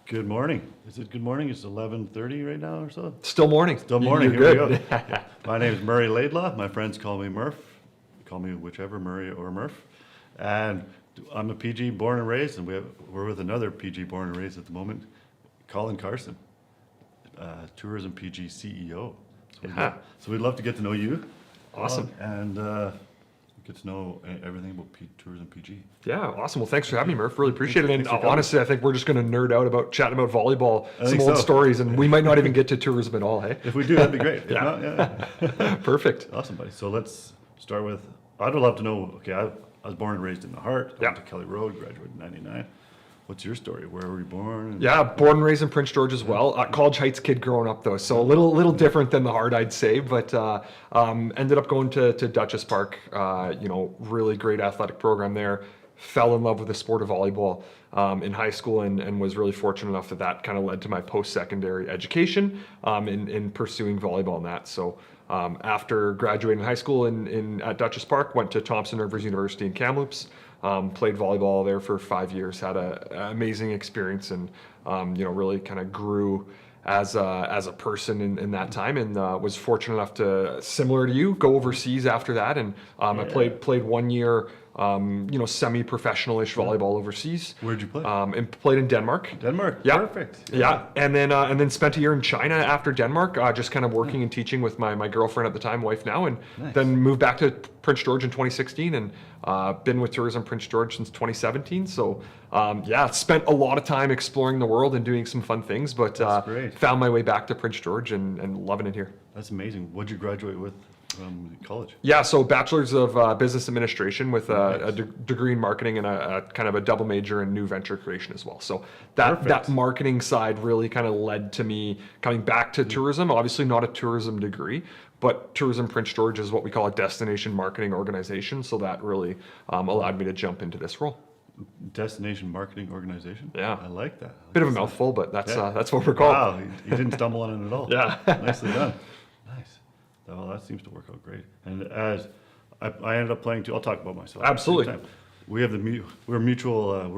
Good morning. Is it good morning? It's 11:30 right now or so? Still morning. Still morning. You're Here good. we go. My name is Murray Laidlaw. My friends call me Murph. Call me whichever, Murray or Murph. And I'm a PG born and raised, and we're with another PG born and raised at the moment, Colin Carson, Tourism PG CEO. So we'd love to get to know you. Awesome. And get to know everything about Tourism PG. Yeah, awesome. Well, thanks for having me, Murph. Really appreciate it. And Thanks for coming. honestly, I think we're just going to nerd out about chatting about volleyball, some think old so. stories, and we might not even get to tourism at all, hey? If we do, that'd be great. If Yeah. not, yeah. Perfect. Awesome, buddy. So let's start with, I'd love to know, okay, I was born and raised in the heart. I Yeah. went to Kelly Road, graduated in 99. What's your story? Where were you born? Yeah, born and raised in Prince George as well. College Heights kid growing up though, so a little different than the heart, I'd say. But ended up going to Dutchess Park. Really great athletic program there. Fell in love with the sport of volleyball in high school, and was really fortunate enough that kind of led to my post-secondary education in pursuing volleyball and that. So after graduating high school at Dutchess Park, went to Thompson Rivers University in Kamloops. Played volleyball there for 5 years, had an amazing experience, and really kind of grew as a person in that time, and was fortunate enough to, similar to you, go overseas after that, and I played 1 year semi-professional-ish volleyball overseas. Where'd you play? And played in Denmark. Denmark. Yeah. Perfect. Yeah, and then spent a year in China after Denmark, just kind of working and teaching with my girlfriend at the time, wife now, and Nice. then moved back to Prince George in 2016, and been with Tourism Prince George since 2017. So spent a lot of time exploring the world and doing some fun things, but That's great. found my way back to Prince George and loving it here. That's amazing. What'd you graduate with from college? Yeah, so bachelor's of business administration with a degree in marketing and a kind of a double major in new venture creation as well. So that Perfect. marketing side really kind of led to me coming back to tourism. Obviously not a tourism degree, but Tourism Prince George is what we call a destination marketing organization. So that really allowed me to jump into this role. Destination Marketing Organization? Yeah. I like that. Bit of a mouthful, but that's Yeah. that's what we're called. Wow, you didn't stumble on it at all. Yeah. Nicely done. Nice. Well, that seems to work out great. And as I ended up playing too, I'll talk about myself. at the same Absolutely. time. We have we're mutual,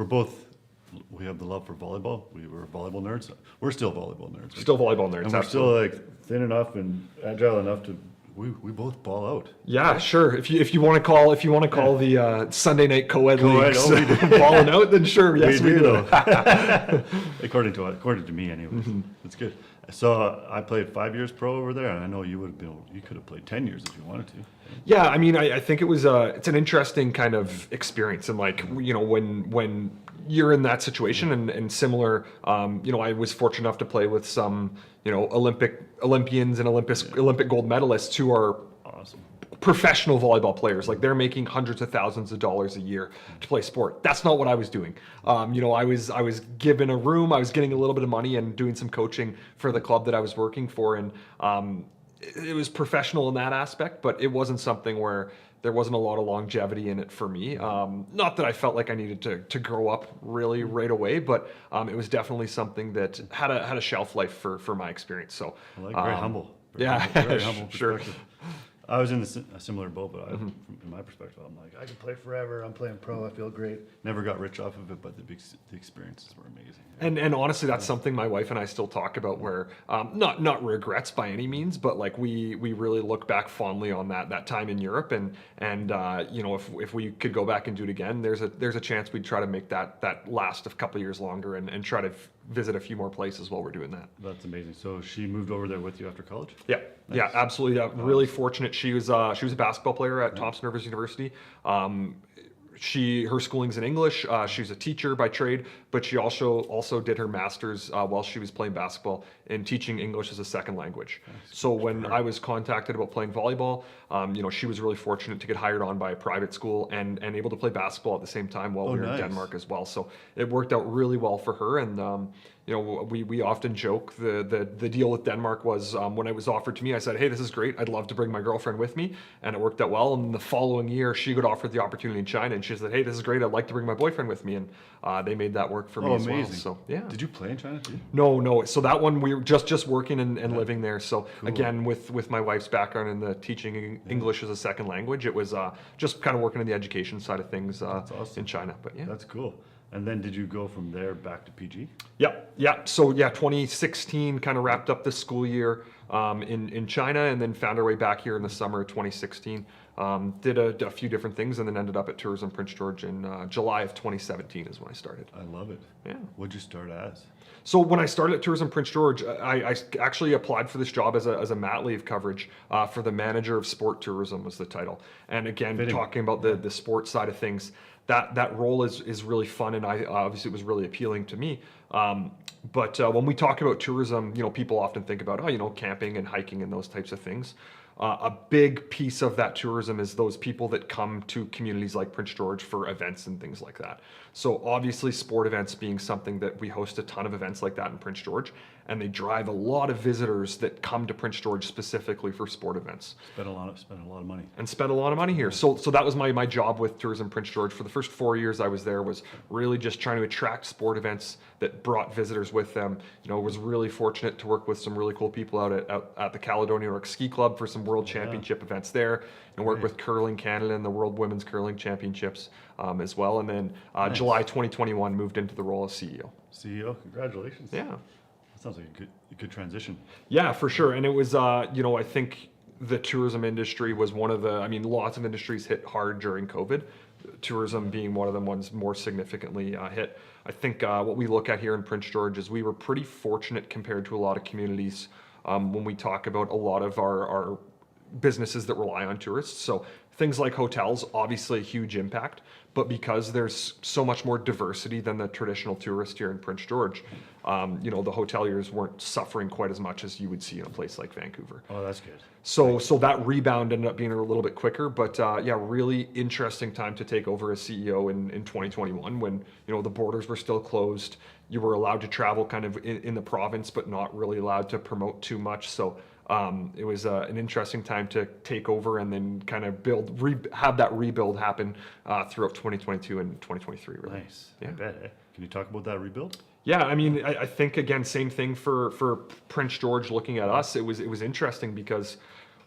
we have the love for volleyball. We were volleyball nerds. We're still volleyball nerds. Still volleyball nerds. And we're absolutely. still like thin enough and agile enough to, we both ball out. Yeah, sure. If you want to call the Sunday night co-ed Co-ed, leagues oh, we do. balling out, then sure, yes we do. though. According to me anyways. Mm-hmm. That's good. So I played 5 years pro over there, and I know you could have played 10 years if you wanted to. Yeah, I mean, I think it's an interesting kind of experience, and like when you're in that situation and similar, I was fortunate enough to play with some Olympians and Olympic gold medalists who are Awesome. professional volleyball players. Like they're making hundreds of thousands of dollars a year to play sport. That's not what I was doing. I was given a room, I was getting a little bit of money and doing some coaching for the club that I was working for, and it was professional in that aspect, but it wasn't something where there wasn't a lot of longevity in it for me. Not that I felt like I needed to grow up really right away, but it was definitely something that had a shelf life for my experience. So I like very humble. Very humble sure. perspective. I was in a similar boat, but Mm-hmm. from my perspective, I'm like, I can play forever. I'm playing pro. I feel great. Never got rich off of it, but the experiences were amazing. And honestly, that's something my wife and I still talk about. Where not regrets by any means, but like we really look back fondly on that time in Europe, and if we could go back and do it again, there's a chance we'd try to make that last a couple of years longer and try to visit a few more places while we're doing that. That's amazing. So she moved over there with you after college? Yeah, Nice. yeah, absolutely. Yeah, really fortunate. She was a basketball player at Thompson Rivers University. Her schooling's in English. She's a teacher by trade, but she also did her master's while she was playing basketball in teaching English as a second language. So when I was contacted about playing volleyball, she was really fortunate to get hired on by a private school and able to play basketball at the same time while we were nice. in Denmark as well. So it worked out really well for her, and we often joke the deal with Denmark was when it was offered to me, I said, hey, this is great. I'd love to bring my girlfriend with me, and it worked out well. And the following year, she got offered the opportunity in China, and she said, hey, this is great. I'd like to bring my boyfriend with me, and they made that work for me as well. Amazing. So yeah. Did you play in China too? No. So that one we were just working and living there. So again, with my wife's background in the teaching English as a second language, it was just kind of working in the education side of things awesome. in China. But yeah. That's cool. And then did you go from there back to PG? Yeah. So 2016 kind of wrapped up the school year in China, and then found our way back here in the summer of 2016. Did a few different things, and then ended up at Tourism Prince George in July of 2017 is when I started. I love it. Yeah. What'd you start as? So when I started at Tourism Prince George, I actually applied for this job as a mat leave coverage for the manager of sport tourism was the title. And again, Fitting. talking about the sports side of things, that role is really fun, and I obviously it was really appealing to me. But when we talk about tourism, people often think about camping and hiking and those types of things. A big piece of that tourism is those people that come to communities like Prince George for events and things like that. So obviously sport events being something that we host a ton of events like that in Prince George, and they drive a lot of visitors that come to Prince George specifically for sport events. Spent a lot of money. And spent a lot of money here. So that was my job with Tourism Prince George for the first 4 years I was there, was really just trying to attract sport events that brought visitors with them. Was really fortunate to work with some really cool people out at the Caledonia York Ski Club for some World Championship events there, and worked with Curling Canada and the World Women's Curling Championships as well. And then July 2021 moved into the role of CEO. CEO, congratulations. Yeah. That sounds like a good transition. Yeah, for sure. And it was, I think the tourism industry was one of lots of industries hit hard during COVID, tourism being one of them ones more significantly hit. I think what we look at here in Prince George is we were pretty fortunate compared to a lot of communities when we talk about a lot of our businesses that rely on tourists. So things like hotels, obviously a huge impact, but because there's so much more diversity than the traditional tourist here in Prince George, the hoteliers weren't suffering quite as much as you would see in a place like Vancouver. Oh, that's good. So that rebound ended up being a little bit quicker, but really interesting time to take over as CEO in 2021 when, the borders were still closed. You were allowed to travel kind of in the province, but not really allowed to promote too much. So it was an interesting time to take over and then kind of have that rebuild happen throughout 2022 and 2023. Really. Nice. Yeah. I bet. Eh? Can you talk about that rebuild? Yeah, I think again, same thing for Prince George. Looking at us, it was interesting because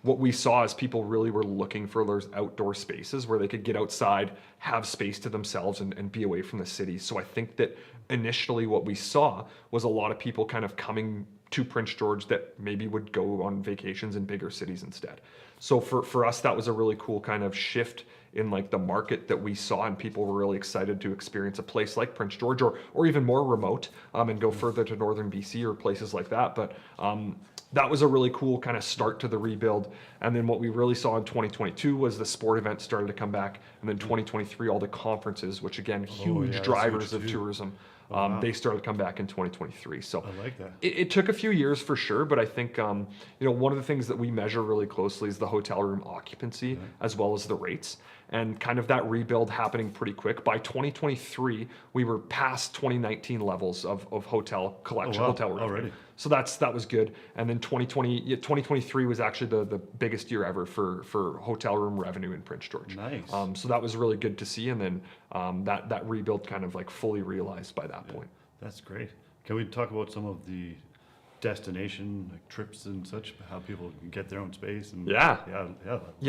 what we saw is people really were looking for those outdoor spaces where they could get outside, have space to themselves, and be away from the city. So I think that initially what we saw was a lot of people kind of coming to Prince George that maybe would go on vacations in bigger cities instead. So for us, that was a really cool kind of shift in like the market that we saw, and people were really excited to experience a place like Prince George or even more remote and go further to northern BC or places like that. But that was a really cool kind of start to the rebuild. And then what we really saw in 2022 was the sport events started to come back, and then 2023 all the conferences, which again huge drivers of tourism. They started to come back in 2023. So I like that. It took a few years for sure, but I think one of the things that we measure really closely is the hotel room occupancy as well as the rates, and kind of that rebuild happening pretty quick. By 2023, we were past 2019 levels of hotel collection, hotel revenue. Already. So that was good. And then 2023 was actually the biggest year ever for hotel room revenue in Prince George. Nice. So that was really good to see. And then that rebuild kind of like fully realized by that point. That's great. Can we talk about some of the destination like trips and such, how people can get their own space? And Yeah,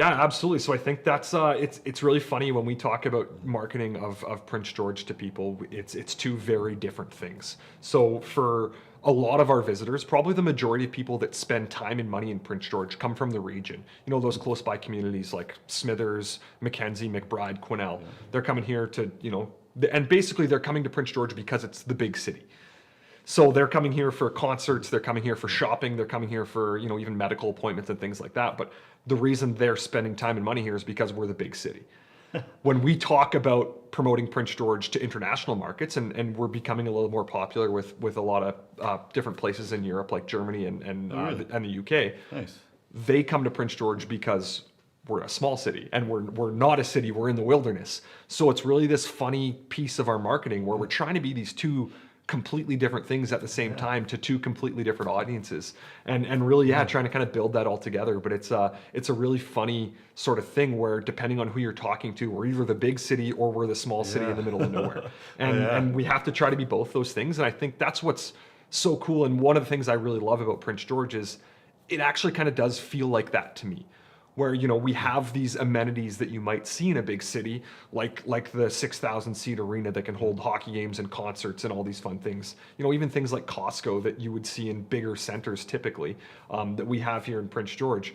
absolutely. So I think that's it's really funny when we talk about marketing of Prince George to people. It's two very different things. So for a lot of our visitors, probably the majority of people that spend time and money in Prince George come from the region. Those close by communities like Smithers, Mackenzie, McBride, Quesnel. They're coming here to, and basically they're coming to Prince George because it's the big city. So they're coming here for concerts, they're coming here for shopping, they're coming here for, even medical appointments and things like that. But the reason they're spending time and money here is because we're the big city. When we talk about promoting Prince George to international markets, and we're becoming a little more popular with a lot of different places in Europe, like Germany and the UK, nice. They come to Prince George because we're a small city, and we're not a city, we're in the wilderness. So it's really this funny piece of our marketing where we're trying to be these two completely different things at the same time to two completely different audiences, and really trying to kind of build that all together. But it's a really funny sort of thing where depending on who you're talking to, we're either the big city or we're the small city in the middle of nowhere, and we have to try to be both those things. And I think that's what's so cool, and one of the things I really love about Prince George is it actually kind of does feel like that to me, where we have these amenities that you might see in a big city, like the 6,000 seat arena that can hold hockey games and concerts and all these fun things. Even things like Costco that you would see in bigger centers typically, that we have here in Prince George.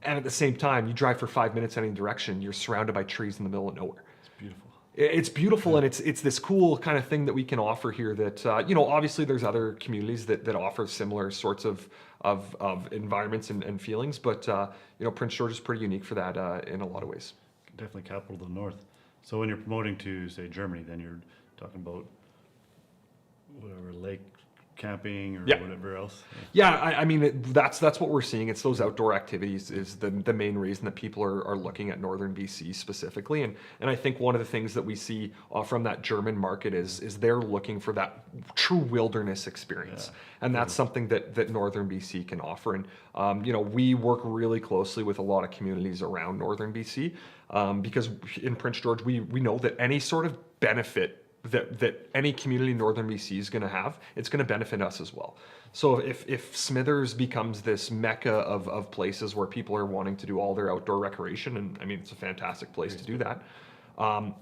And at the same time, you drive for 5 minutes any direction, you're surrounded by trees in the middle of nowhere. It's beautiful. It's beautiful, and it's this cool kind of thing that we can offer here. That obviously there's other communities that offer similar sorts of environments and feelings, but Prince George is pretty unique for that in a lot of ways. Definitely capital of the north. So when you're promoting to, say, Germany, then you're talking about whatever, lake camping or Yeah. whatever else. Yeah, I mean that's what we're seeing. It's those outdoor activities is the main reason that people are looking at northern BC specifically, and I think one of the things that we see from that German market is they're looking for that true wilderness experience, and that's something that northern BC can offer. And we work really closely with a lot of communities around northern BC because in Prince George we know that any sort of benefit that any community in northern BC is going to have, it's going to benefit us as well. So if Smithers becomes this mecca of places where people are wanting to do all their outdoor recreation, and I mean it's a fantastic place to do that,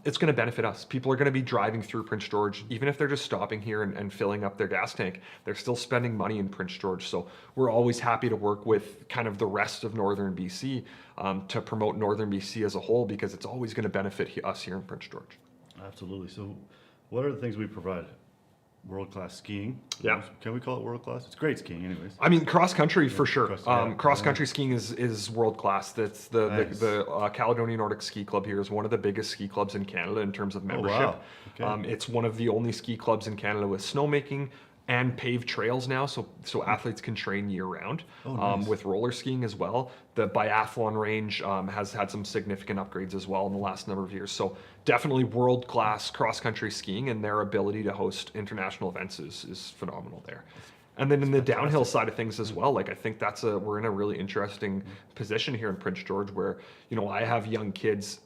it's going to benefit us. People are going to be driving through Prince George, even if they're just stopping here and filling up their gas tank, they're still spending money in Prince George. So we're always happy to work with kind of the rest of northern BC to promote northern BC as a whole, because it's always going to benefit us here in Prince George. Absolutely. So what are the things we provide? World-class skiing. Yeah. Can we call it world-class? It's great skiing anyways. I mean, cross country for sure. cross- Country skiing is world class. That's the Caledonia Nordic Ski Club here is one of the biggest ski clubs in Canada in terms of membership. wow. Okay. It's one of the only ski clubs in Canada with snowmaking and paved trails now, so athletes can train year round. Nice. With roller skiing as well. The biathlon range has had some significant upgrades as well in the last number of years. So definitely world class cross country skiing, and their ability to host international events is phenomenal there. And then in the downhill side of things as well, like I think we're in a really interesting position here in Prince George where, I have young kids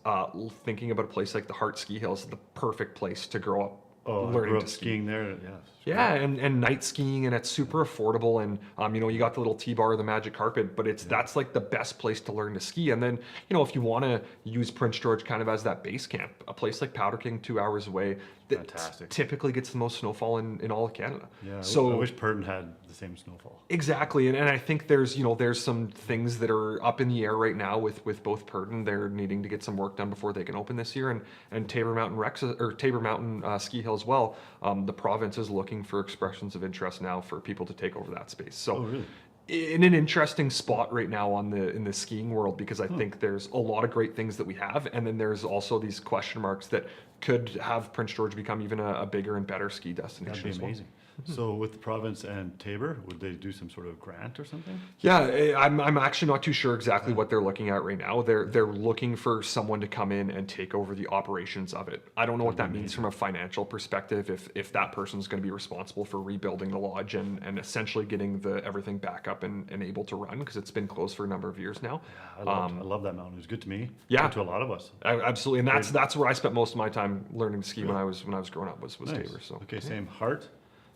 thinking about a place like the Hart Ski Hills, the perfect place to grow up. Oh, I grew up skiing there. Yeah. Yeah, and night skiing, and it's super affordable, and you got the little T-bar, the magic carpet, but that's like the best place to learn to ski. And then if you want to use Prince George kind of as that base camp, a place like Powder King 2 hours away that Fantastic. typically gets the most snowfall in all of Canada. Yeah. So I wish Purton had the same snowfall. exactly, and I think there's some things that are up in the air right now with both Purton. They're needing to get some work done before they can open this year, and Tabor Mountain Ski Hill as well. The province is looking for expressions of interest now for people to take over that space. So, really? in an interesting spot right now in the skiing world, because I think there's a lot of great things that we have, and then there's also these question marks that could have Prince George become even a bigger and better ski destination. That'd be as well. amazing. So with the province and Tabor, would they do some sort of grant or something? Yeah, I'm actually not too sure exactly what they're looking at right now. They're looking for someone to come in and take over the operations of it. I don't know what that means from a financial perspective, if that person's going to be responsible for rebuilding the lodge and essentially getting everything back up and able to run, because it's been closed for a number of years now. Yeah, I love that mountain. It was good to me. Yeah. Good to a lot of us. Absolutely, and that's where I spent most of my time learning to ski when I was growing up was Nice. Tabor. So Okay, same Hart,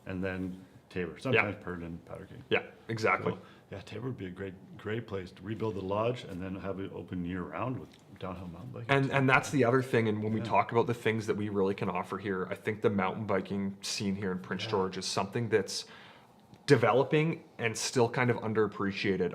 and then Tabor. Sometimes Purton and Powder King. yeah, exactly. Cool. Yeah, Tabor would be a great place to rebuild the lodge and then have it open year round with downhill mountain biking. And that's the other thing. And when we talk about the things that we really can offer here, I think the mountain biking scene here in Prince George is something that's developing and still kind of underappreciated.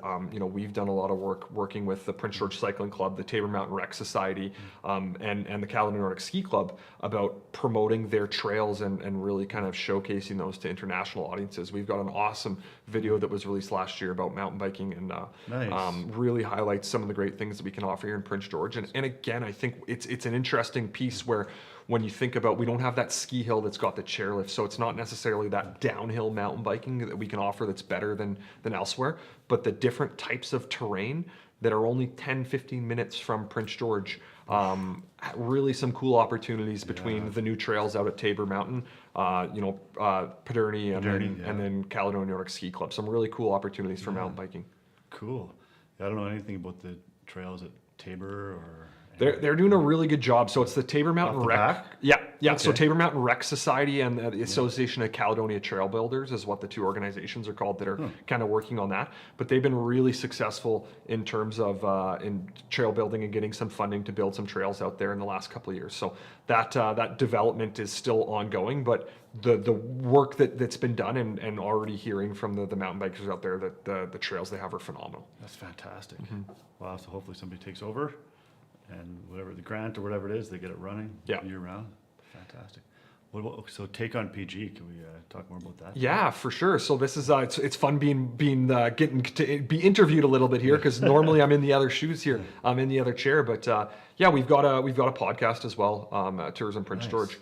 We've done a lot of work working with the Prince George Cycling Club, the Tabor Mountain Rec Society, and the Caledonia Nordic Ski Club about promoting their trails and really kind of showcasing those to international audiences. We've got an awesome video that was released last year about mountain biking and Nice. really highlights some of the great things that we can offer here in Prince George. And again, I think it's an interesting piece where when you think about, we don't have that ski hill that's got the chairlift, so it's not necessarily that downhill mountain biking that we can offer that's better than elsewhere, but the different types of terrain that are only 10-15 minutes from Prince George. Really some cool opportunities between the new trails out at Tabor Mountain, Paderney, and then Caledonia Nordic Ski Club. Some really cool opportunities for mountain biking. Cool. Yeah, I don't know anything about the trails at Tabor or They're doing a really good job. So it's the Tabor Mountain Off the Rec. back? Yeah. So Okay. Tabor Mountain Rec Society and the Association of Caledonia Trail Builders is what the two organizations are called that are kind of working on that. But they've been really successful in terms of in trail building and getting some funding to build some trails out there in the last couple of years. So that development is still ongoing, but the work that's been done and already hearing from the mountain bikers out there that the trails they have are phenomenal. That's fantastic. Wow, so hopefully somebody takes over and whatever the grant or whatever it is, they get it running year round. Fantastic. So take on PG, can we talk more about that? Yeah, for sure. So this is it's fun getting to be interviewed a little bit here because normally I'm in the other shoes here. I'm in the other chair, but yeah, we've got a podcast as well, Tourism Prince George.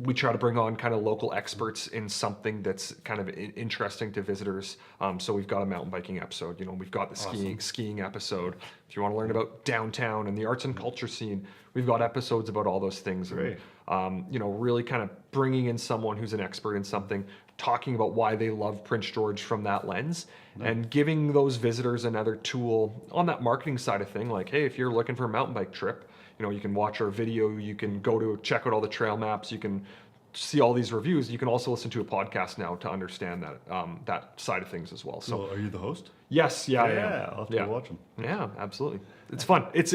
We try to bring on kind of local experts in something that's kind of interesting to visitors. So we've got a mountain biking episode. We've got the skiing episode. If you want to learn about downtown and the arts and culture scene, we've got episodes about all those things. Great. Really kind of bringing in someone who's an expert in something, talking about why they love Prince George from that lens, and giving those visitors another tool on that marketing side of thing. Like, hey, if you're looking for a mountain bike trip, you can watch our video, you can go to check out all the trail maps, you can see all these reviews. You can also listen to a podcast now to understand that side of things as well. So are you the host? yes, yeah, I'll have to go watch them. Yeah, absolutely. It's fun. It's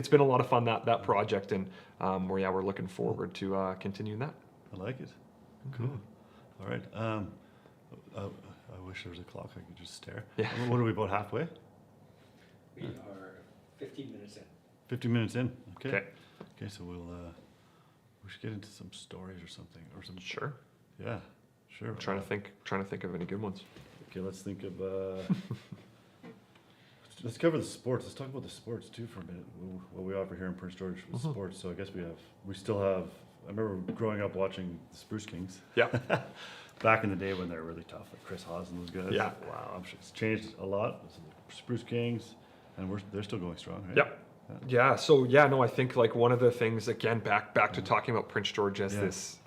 been a lot of fun that project, and we're looking forward to continuing that. I like it. Cool. All right. I wish there was a clock I could just stare. Yeah. What are we, about halfway? We are 15 minutes in. 50 minutes in. Okay. Okay. So we should get into some stories or something Sure. Yeah. Sure. I'm trying to think of any good ones. Okay, let's think of. Let's cover the sports. Let's talk about the sports too for a minute. What we offer here in Prince George with sports. So I guess we still have. I remember growing up watching the Spruce Kings. Yeah. Back in the day when they were really tough, like Chris Haas and those guys. Yeah. Wow, I'm sure it's changed a lot. So the Spruce Kings, and they're still going strong, right? Yep. Yeah. So yeah, no, I think like one of the things again back to talking about Prince George as this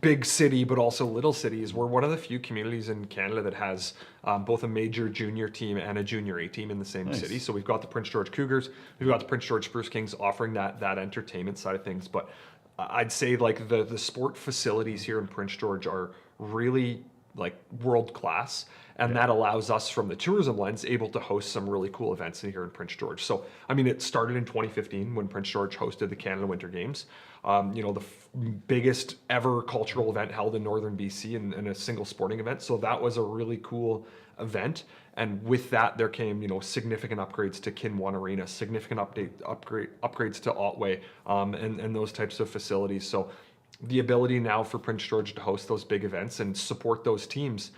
big city, but also little cities. We're one of the few communities in Canada that has both a major junior team and a junior A team in the same city. So we've got the Prince George Cougars, we've got the Prince George Spruce Kings offering that entertainment side of things. But I'd say like the sport facilities here in Prince George are really like world class, and that allows us from the tourism lens able to host some really cool events in here in Prince George. So I mean, it started in 2015 when Prince George hosted the Canada Winter Games, the biggest ever cultural event held in northern BC and a single sporting event. So that was a really cool event, and with that there came significant upgrades to Kinwan Arena, significant upgrades to Otway, and those types of facilities. So the ability now for Prince George to host those big events and support those teams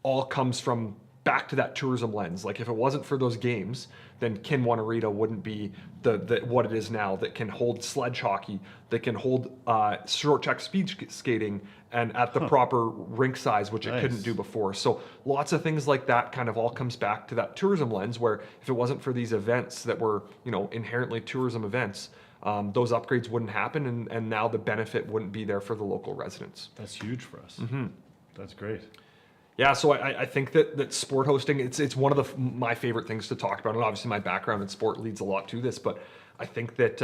all comes from back to that tourism lens. Like if it wasn't for those games, then Kinwan Arena wouldn't be the what it is now, that can hold sledge hockey, that can hold short track speed skating, and at the proper rink size, which it couldn't do before. So lots of things like that kind of all comes back to that tourism lens, where if it wasn't for these events that were inherently tourism events, those upgrades wouldn't happen, and now the benefit wouldn't be there for the local residents. That's huge for us. That's great. Yeah, so I think that sport hosting, it's one of my favorite things to talk about, and obviously my background in sport leads a lot to this, but I think that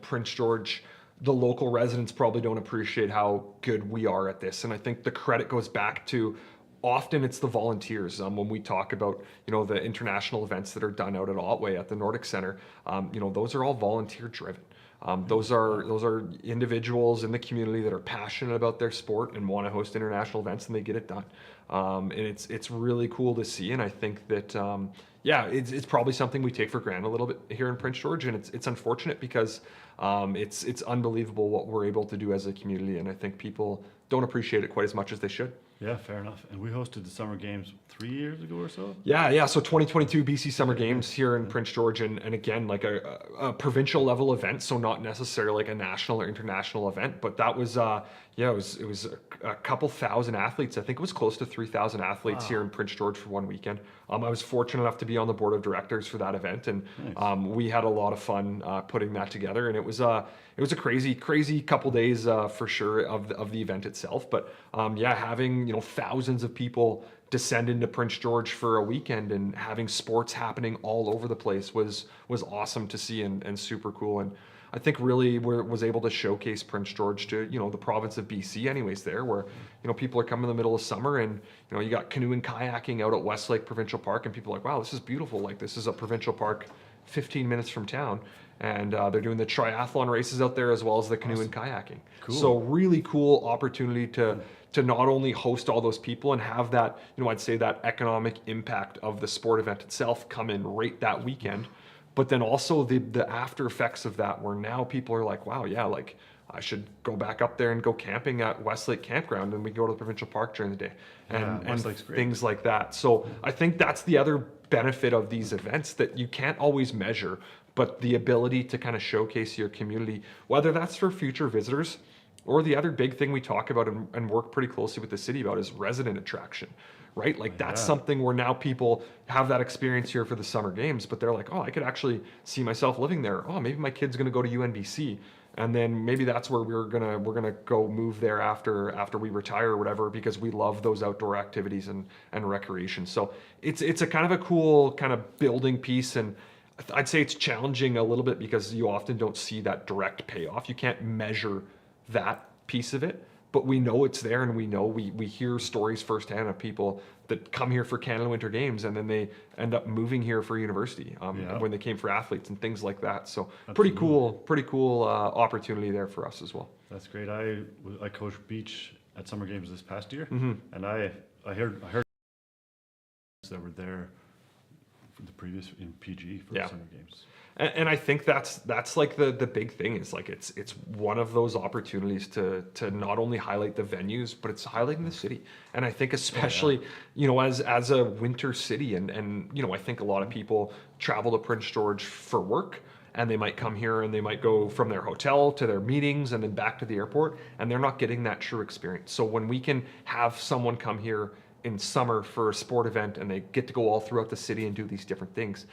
Prince George, the local residents probably don't appreciate how good we are at this, and I think the credit goes back to often it's the volunteers. When we talk about the international events that are done out at Otway at the Nordic Center, those are all volunteer driven. Those are individuals in the community that are passionate about their sport and want to host international events, and they get it done. And it's really cool to see. And I think that it's probably something we take for granted a little bit here in Prince George, and it's unfortunate because it's unbelievable what we're able to do as a community, and I think people don't appreciate it quite as much as they should. Yeah, fair enough. And we hosted the Summer Games 3 years ago or so? Yeah. So 2022 BC Summer Games here in Prince George, and again, like a provincial level event, so not necessarily like a national or international event, but that was, it was a couple thousand athletes. I think it was close to 3,000 athletes here in Prince George for one weekend. I was fortunate enough to be on the board of directors for that event, and we had a lot of fun putting that together, and it was a crazy couple days for sure of the event itself. But having thousands of people descend into Prince George for a weekend, and having sports happening all over the place was awesome to see, and super cool. And I think really was able to showcase Prince George to, the province of BC anyways there, where, people are coming in the middle of summer, and, you got canoe and kayaking out at Westlake Provincial Park, and people are like, wow, this is beautiful. Like, this is a provincial park 15 minutes from town. And they're doing the triathlon races out there as well as the canoe and kayaking. Cool. So really cool opportunity to not only host all those people and have that, I'd say that economic impact of the sport event itself come in right that weekend, but then also the after effects of that, where now people are like, wow, yeah, like I should go back up there and go camping at Westlake Campground, and we go to the provincial park during the day, and Westlake's great. things like that. So I think that's the other benefit of these events that you can't always measure, but the ability to kind of showcase your community, whether that's for future visitors, or the other big thing we talk about and work pretty closely with the city about is resident attraction, right? Like that's something where now people have that experience here for the summer games, but they're like, oh, I could actually see myself living there. Oh, maybe my kid's gonna go to UNBC. And then maybe that's where we're gonna go move there after we retire or whatever, because we love those outdoor activities and recreation. So it's a kind of a cool kind of building piece, and I'd say it's challenging a little bit because you often don't see that direct payoff. You can't measure that piece of it, but we know it's there, and we know we hear stories firsthand of people that come here for Canada Winter Games, and then they end up moving here for university when they came for athletes and things like that. So pretty cool opportunity there for us as well. That's great. I coached beach at summer games this past year, and I heard that were there for the previous in PG for the summer games. And I think that's like the big thing is like it's one of those opportunities to not only highlight the venues, but it's highlighting the city. And I think especially as a winter city, and I think a lot of people travel to Prince George for work, and they might come here and they might go from their hotel to their meetings and then back to the airport, and they're not getting that true experience. So when we can have someone come here in summer for a sport event and they get to go all throughout the city and do these different things,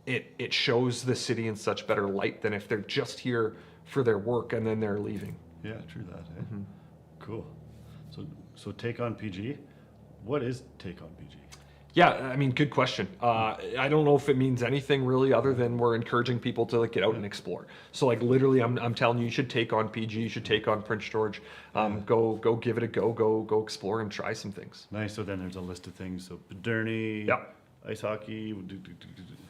it shows the city in such better light than if they're just here for their work and then they're leaving. Yeah, true that. Eh? Cool. So take on PG. What is take on PG? Yeah, I mean, good question. I don't know if it means anything really other than we're encouraging people to like get out and explore. So like literally, I'm telling you should take on PG, you should take on Prince George. Go give it a go explore and try some things. Nice. So then there's a list of things. So Derny, ice hockey.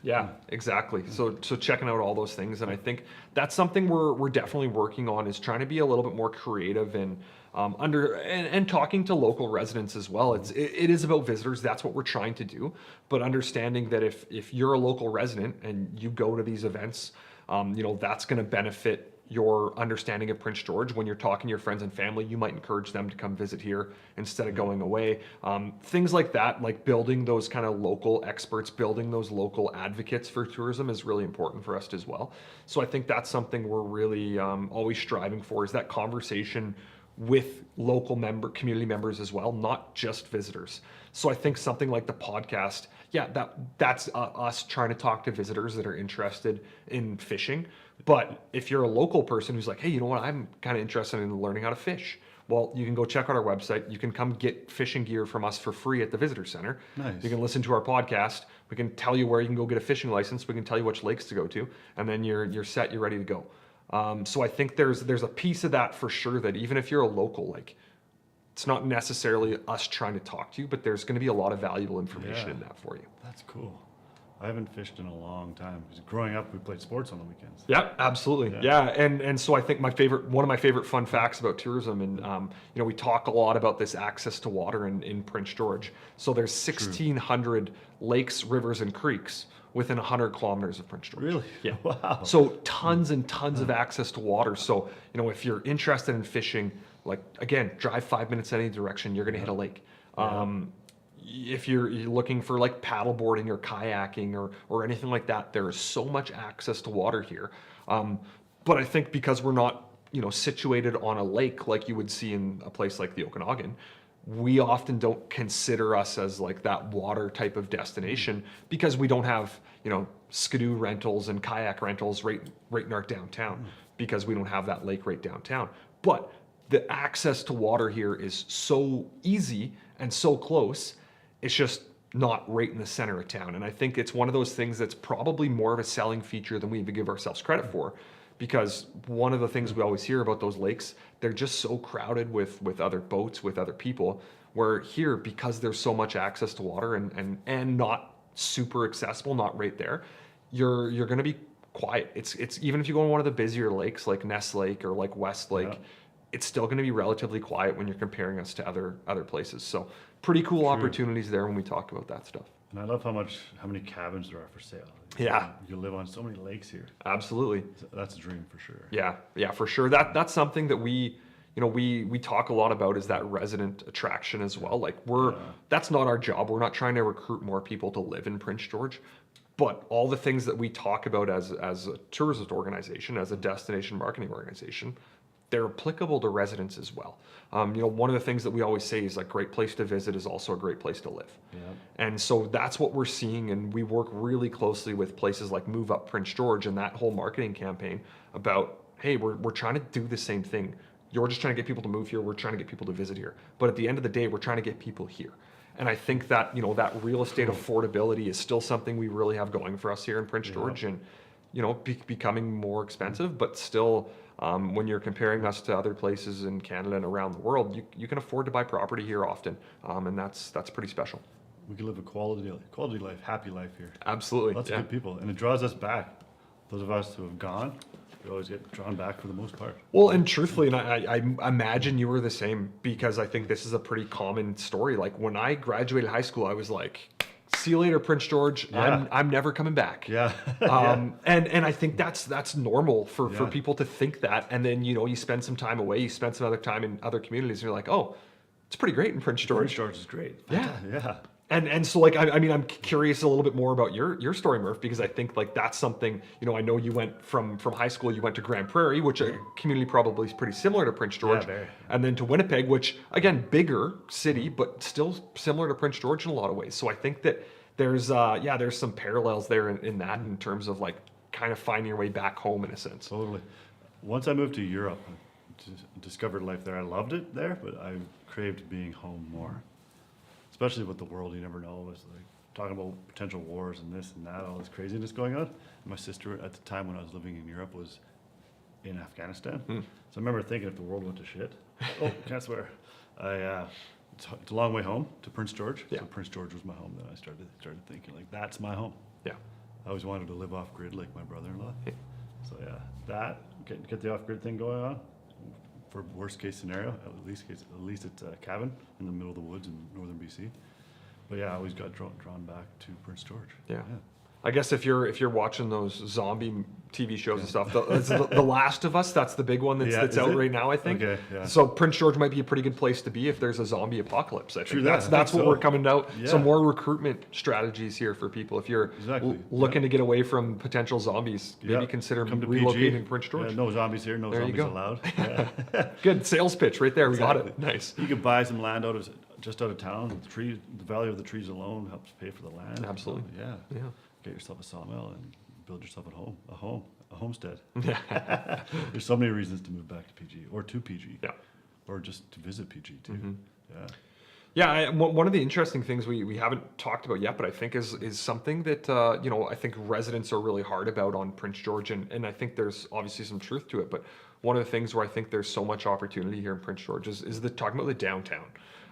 Yeah, exactly. So checking out all those things, and I think that's something we're definitely working on, is trying to be a little bit more creative and and talking to local residents as well. It is about visitors. That's what we're trying to do. But understanding that if you're a local resident and you go to these events, that's going to benefit your understanding of Prince George. When you're talking to your friends and family, you might encourage them to come visit here instead of going away. Things like that, like building those kind of local experts, building those local advocates for tourism is really important for us as well. So I think that's something we're really always striving for, is that conversation with local community members as well, not just visitors. So I think something like the podcast, that's us trying to talk to visitors that are interested in fishing. But if you're a local person who's like, hey, you know what, I'm kind of interested in learning how to fish, well, you can go check out our website. You can come get fishing gear from us for free at the visitor center. Nice. You can listen to our podcast. We can tell you where you can go get a fishing license. We can tell you which lakes to go to, and then you're set, you're ready to go. So I think there's a piece of that for sure, that even if you're a local, like, it's not necessarily us trying to talk to you, but there's going to be a lot of valuable information in that for you. That's cool. I haven't fished in a long time. Growing up, we played sports on the weekends. Yeah, absolutely. Yeah, and so I think one of my favorite fun facts about tourism, and we talk a lot about this access to water in Prince George. So there's 1,600 lakes, rivers, and creeks within 100 kilometers of Prince George. Really? Yeah. Wow. So tons and tons of access to water. So, if you're interested in fishing, like, again, drive 5 minutes in any direction, you're going to hit a lake. If you're looking for like paddle boarding or kayaking or anything like that, there is so much access to water here. But I think because we're not, situated on a lake like you would see in a place like the Okanagan, we often don't consider us as like that water type of destination, because we don't have, skidoo rentals and kayak rentals right in our downtown, because we don't have that lake right downtown. But the access to water here is so easy and so close. It's just not right in the center of town. And I think it's one of those things that's probably more of a selling feature than we even give ourselves credit for. Because one of the things we always hear about those lakes, they're just so crowded with other boats, with other people, where here, because there's so much access to water and not super accessible, not right there, you're going to be quiet. It's even if you go on one of the busier lakes like Ness Lake or like West Lake, it's still going to be relatively quiet when you're comparing us to other places. So pretty cool opportunities there when we talk about that stuff. And I love how many cabins there are for sale. Yeah. You live on so many lakes here. Absolutely. So that's a dream for sure. Yeah, for sure. That's something that we talk a lot about, is that resident attraction as well. Like that's not our job. We're not trying to recruit more people to live in Prince George, but all the things that we talk about as a tourism organization, as a destination marketing organization, they're applicable to residents as well. One of the things that we always say is like, great place to visit is also a great place to live. Yeah. And so that's what we're seeing, and we work really closely with places like Move Up Prince George and that whole marketing campaign about, hey, we're trying to do the same thing. You're just trying to get people to move here. We're trying to get people to visit here. But at the end of the day, we're trying to get people here. And I think that, that real estate affordability is still something we really have going for us here in Prince George, and, becoming more expensive, but still, when you're comparing us to other places in Canada and around the world, you can afford to buy property here often. And that's pretty special. We can live a quality life, happy life here. Absolutely. Lots of good people, and it draws us back. Those of us who have gone, we always get drawn back for the most part. Well, and truthfully, and I imagine you were the same, because I think this is a pretty common story. Like when I graduated high school, I was like, see you later, Prince George. Yeah. I'm never coming back. Yeah. And I think that's normal for people to think that. And then, you spend some time away, you spend some other time in other communities, and you're like, oh, it's pretty great in Prince George. Prince George is great. Yeah. Yeah. And so like, I'm curious a little bit more about your story, Murph, because I think like that's something, I know you went from high school, you went to Grand Prairie, which a community probably is pretty similar to Prince George. very. And then to Winnipeg, which again, bigger city, but still similar to Prince George in a lot of ways. So I think that there's some parallels there in that, in terms of like kind of finding your way back home in a sense. Totally. Once I moved to Europe, discovered life there. I loved it there, but I craved being home more. Especially with the world, you never know. It's like talking about potential wars and this and that, all this craziness going on. My sister at the time when I was living in Europe was in Afghanistan. So I remember thinking, if the world went to shit, can't swear. It's a long way home to Prince George. Yeah. So Prince George was my home. Then I started thinking like, that's my home. Yeah. I always wanted to live off grid like my brother-in-law. Yeah. So that get the off grid thing going on. For worst case scenario, at least it's a cabin in the middle of the woods in northern BC. But yeah, I always got drawn back to Prince George. Yeah. I guess if you're watching those zombie TV shows and stuff, the Last of Us, that's the big one that's out right now, I think. Okay, yeah. So Prince George might be a pretty good place to be if there's a zombie apocalypse. I think True that's that. I what think we're so. coming out. Yeah. Some more recruitment strategies here for people. If you're Exactly. looking to get away from potential zombies, maybe consider Come to relocating PG. Prince George. Yeah, no zombies here, no There you zombies go. allowed. Yeah. Good sales pitch right there. We got it. Exactly. Nice. You could buy some land just out of town. The value of the trees alone helps pay for the land. Absolutely. Yeah. Yeah. Get yourself a sawmill and build yourself a homestead. There's so many reasons to move back to PG or to PG. Yeah. Or just to visit PG too. Yeah. Yeah, one of the interesting things we haven't talked about yet, but I think is something that I think residents are really hard about on Prince George, and I think there's obviously some truth to it. But one of the things where I think there's so much opportunity here in Prince George is talking about the downtown.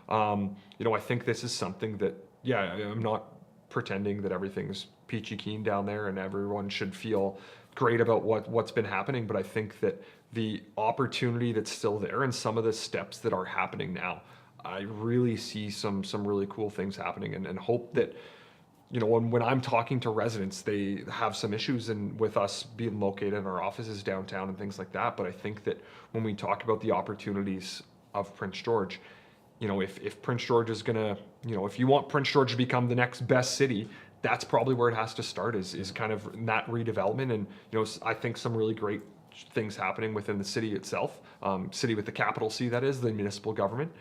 I think this is something that I'm not pretending that everything's peachy keen down there and everyone should feel great about what's been happening, but I think that the opportunity that's still there and some of the steps that are happening now, I really see some really cool things happening, and hope that, when I'm talking to residents, they have some issues with us being located in our offices downtown and things like that. But I think that when we talk about the opportunities of Prince George, if Prince George is gonna, if you want Prince George to become the next best city, that's probably where it has to start, is kind of that redevelopment. And, I think some really great things happening within the city itself, city with the capital C, that is, the municipal government,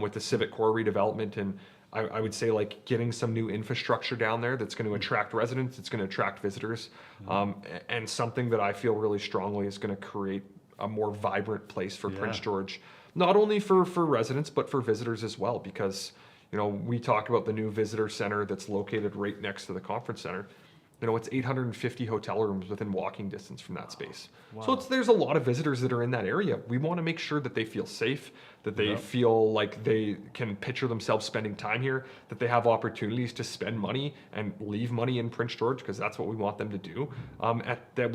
with the civic core redevelopment. And I would say like getting some new infrastructure down there that's going to attract residents, it's going to attract visitors, and something that I feel really strongly is going to create a more vibrant place for Prince George not only for residents, but for visitors as well, because, you know, we talk about the new visitor center that's located right next to the conference center. You know, it's 850 hotel rooms within walking distance from that space. So there's a lot of visitors that are in that area. We want to make sure that they feel safe, that they feel like they can picture themselves spending time here, that they have opportunities to spend money and leave money in Prince George, because that's what we want them to do. That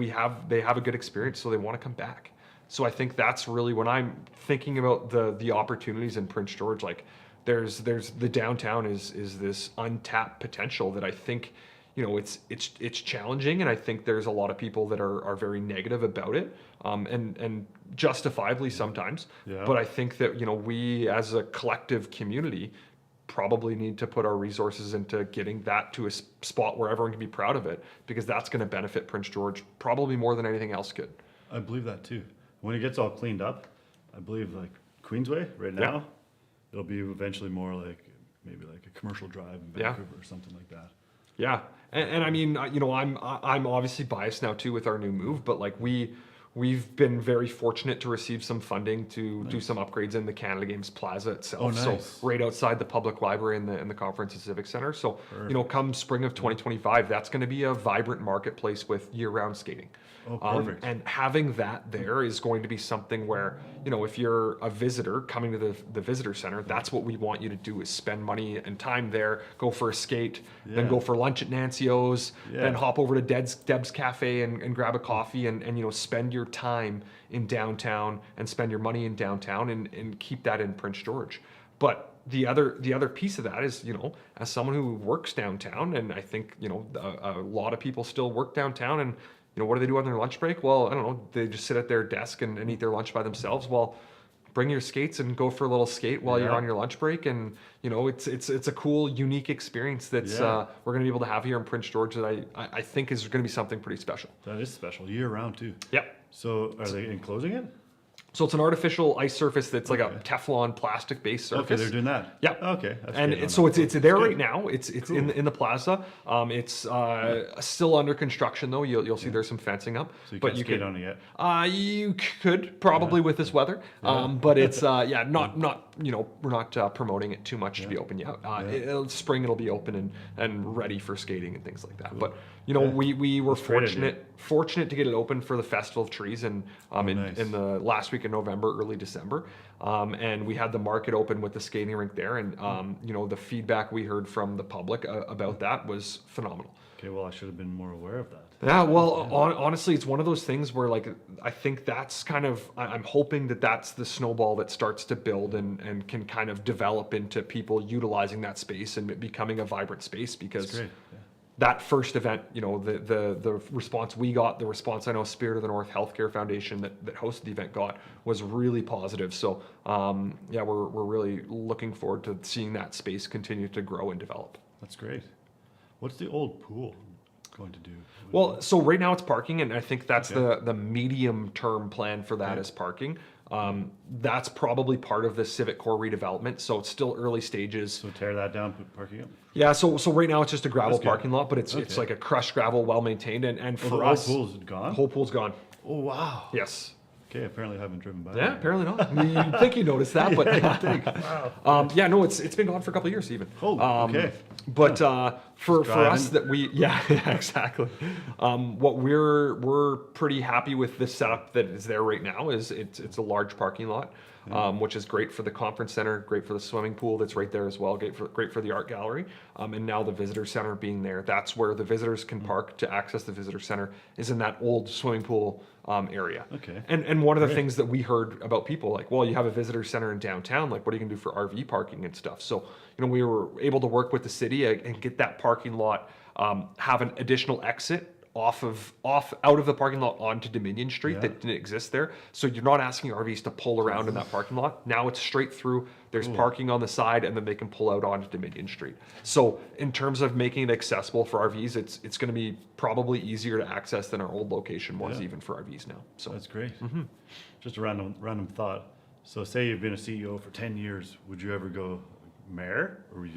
they have a good experience, so they want to come back. So I think that's really when I'm thinking about the opportunities in Prince George. Like, there's the downtown is this untapped potential that I think, you know, it's challenging, and I think there's a lot of people that are very negative about it, and justifiably sometimes. Yeah. But I think that, you know, we as a collective community probably need to put our resources into getting that to a spot where everyone can be proud of it, because that's going to benefit Prince George probably more than anything else could. I believe that too. When it gets all cleaned up, I believe like Queensway right now, Yeah. it'll be eventually more like maybe like a commercial drive in Yeah. Vancouver or something like that. Yeah, and I mean, you know, I'm obviously biased now too with our new move, but like we've been very fortunate to receive some funding to do some upgrades in the Canada Games Plaza itself. Oh, nice. So right outside the public library in the Conference and Civic Center. So you know, come spring of 2025, that's going to be a vibrant marketplace with year-round skating. Oh, perfect. And having that there is going to be something where, you know, if you're a visitor coming to the visitor center, that's what we want you to do, is spend money and time there, go for a skate, then Yeah. go for lunch at Nancy O's, Yeah. then hop over to Deb's Cafe and grab a coffee and, you know, spend your time in downtown and spend your money in downtown and keep that in Prince George. But the other piece of that is, you know, as someone who works downtown, and I think, you know, a lot of people still work downtown, and you know, what do they do on their lunch break? Well, I don't know. They just sit at their desk and eat their lunch by themselves. Well, bring your skates and go for a little skate while you're Yeah. on your lunch break. And, you know, it's a cool, unique experience that's Yeah. we're going to be able to have here in Prince George that I think is going to be something pretty special. That is special, year round too. Yep. So are they enclosing it? So it's an artificial ice surface that's like a Okay. Teflon plastic based surface. Okay, they're doing that. Yeah. Okay. That's And good on so that. it's there Good. right now. It's in the plaza. It's still under construction though. You'll see there's some fencing up. So you but can't you skate can on it yet. you could probably with this weather. But it's not you know, we're not promoting it too much to be open yet. Spring it'll be open and ready for skating and things like that. But you know, we were great idea. fortunate to get it open for the Festival of Trees and nice. in the last week of November, early December. And we had the market open with the skating rink there, and you know, the feedback we heard from the public about that was phenomenal. Okay, well, I should have been more aware of that. Yeah, well, honestly, it's one of those things where, like, I think that's kind of, I'm hoping that that's the snowball that starts to build and can kind of develop into people utilizing that space and it becoming a vibrant space, because That's great. Yeah. that first event, you know, the response we got, the response I know Spirit of the North Healthcare Foundation that hosted the event got, was really positive. So, yeah, we're really looking forward to seeing that space continue to grow and develop. That's great. What's the old pool going to do? Well, so right now it's parking, and I think that's Okay. the medium term plan for that is parking. That's probably part of the Civic Core redevelopment, so it's still early stages. So tear that down, put parking up? Yeah, so right now it's just a gravel That's good. parking lot, but it's Okay. like a crushed gravel, well maintained, and Oh, for the us, old pool's gone? the whole pool's gone. Oh, wow. Yes. Okay, apparently I haven't driven by. Yeah, there. apparently not. You'd think you noticed that, but yeah, no, it's been gone for a couple of years even. Oh, okay. But for us driving. that we yeah exactly. What we're pretty happy with this setup that is there right now is it's a large parking lot, which is great for the conference center, great for the swimming pool that's right there as well, great for the art gallery, and now the visitor center being there. That's where the visitors can park to access the visitor center, is in that old swimming pool area. Okay. And one of the Great. things that we heard about people, like, well, you have a visitor center in downtown, like, what are you gonna do for RV parking and stuff? So, you know, we were able to work with the city and get that parking lot, have an additional exit out of the parking lot onto Dominion Street Yeah. that didn't exist there. So you're not asking RVs to pull around in that parking lot. Now it's straight through. There's parking on the side, and then they can pull out onto Dominion Street. So in terms of making it accessible for RVs, it's going to be probably easier to access than our old location was, Yeah. even for RVs now. So That's great. Just a random thought. So say you've been a CEO for 10 years, would you ever go mayor? Or would you,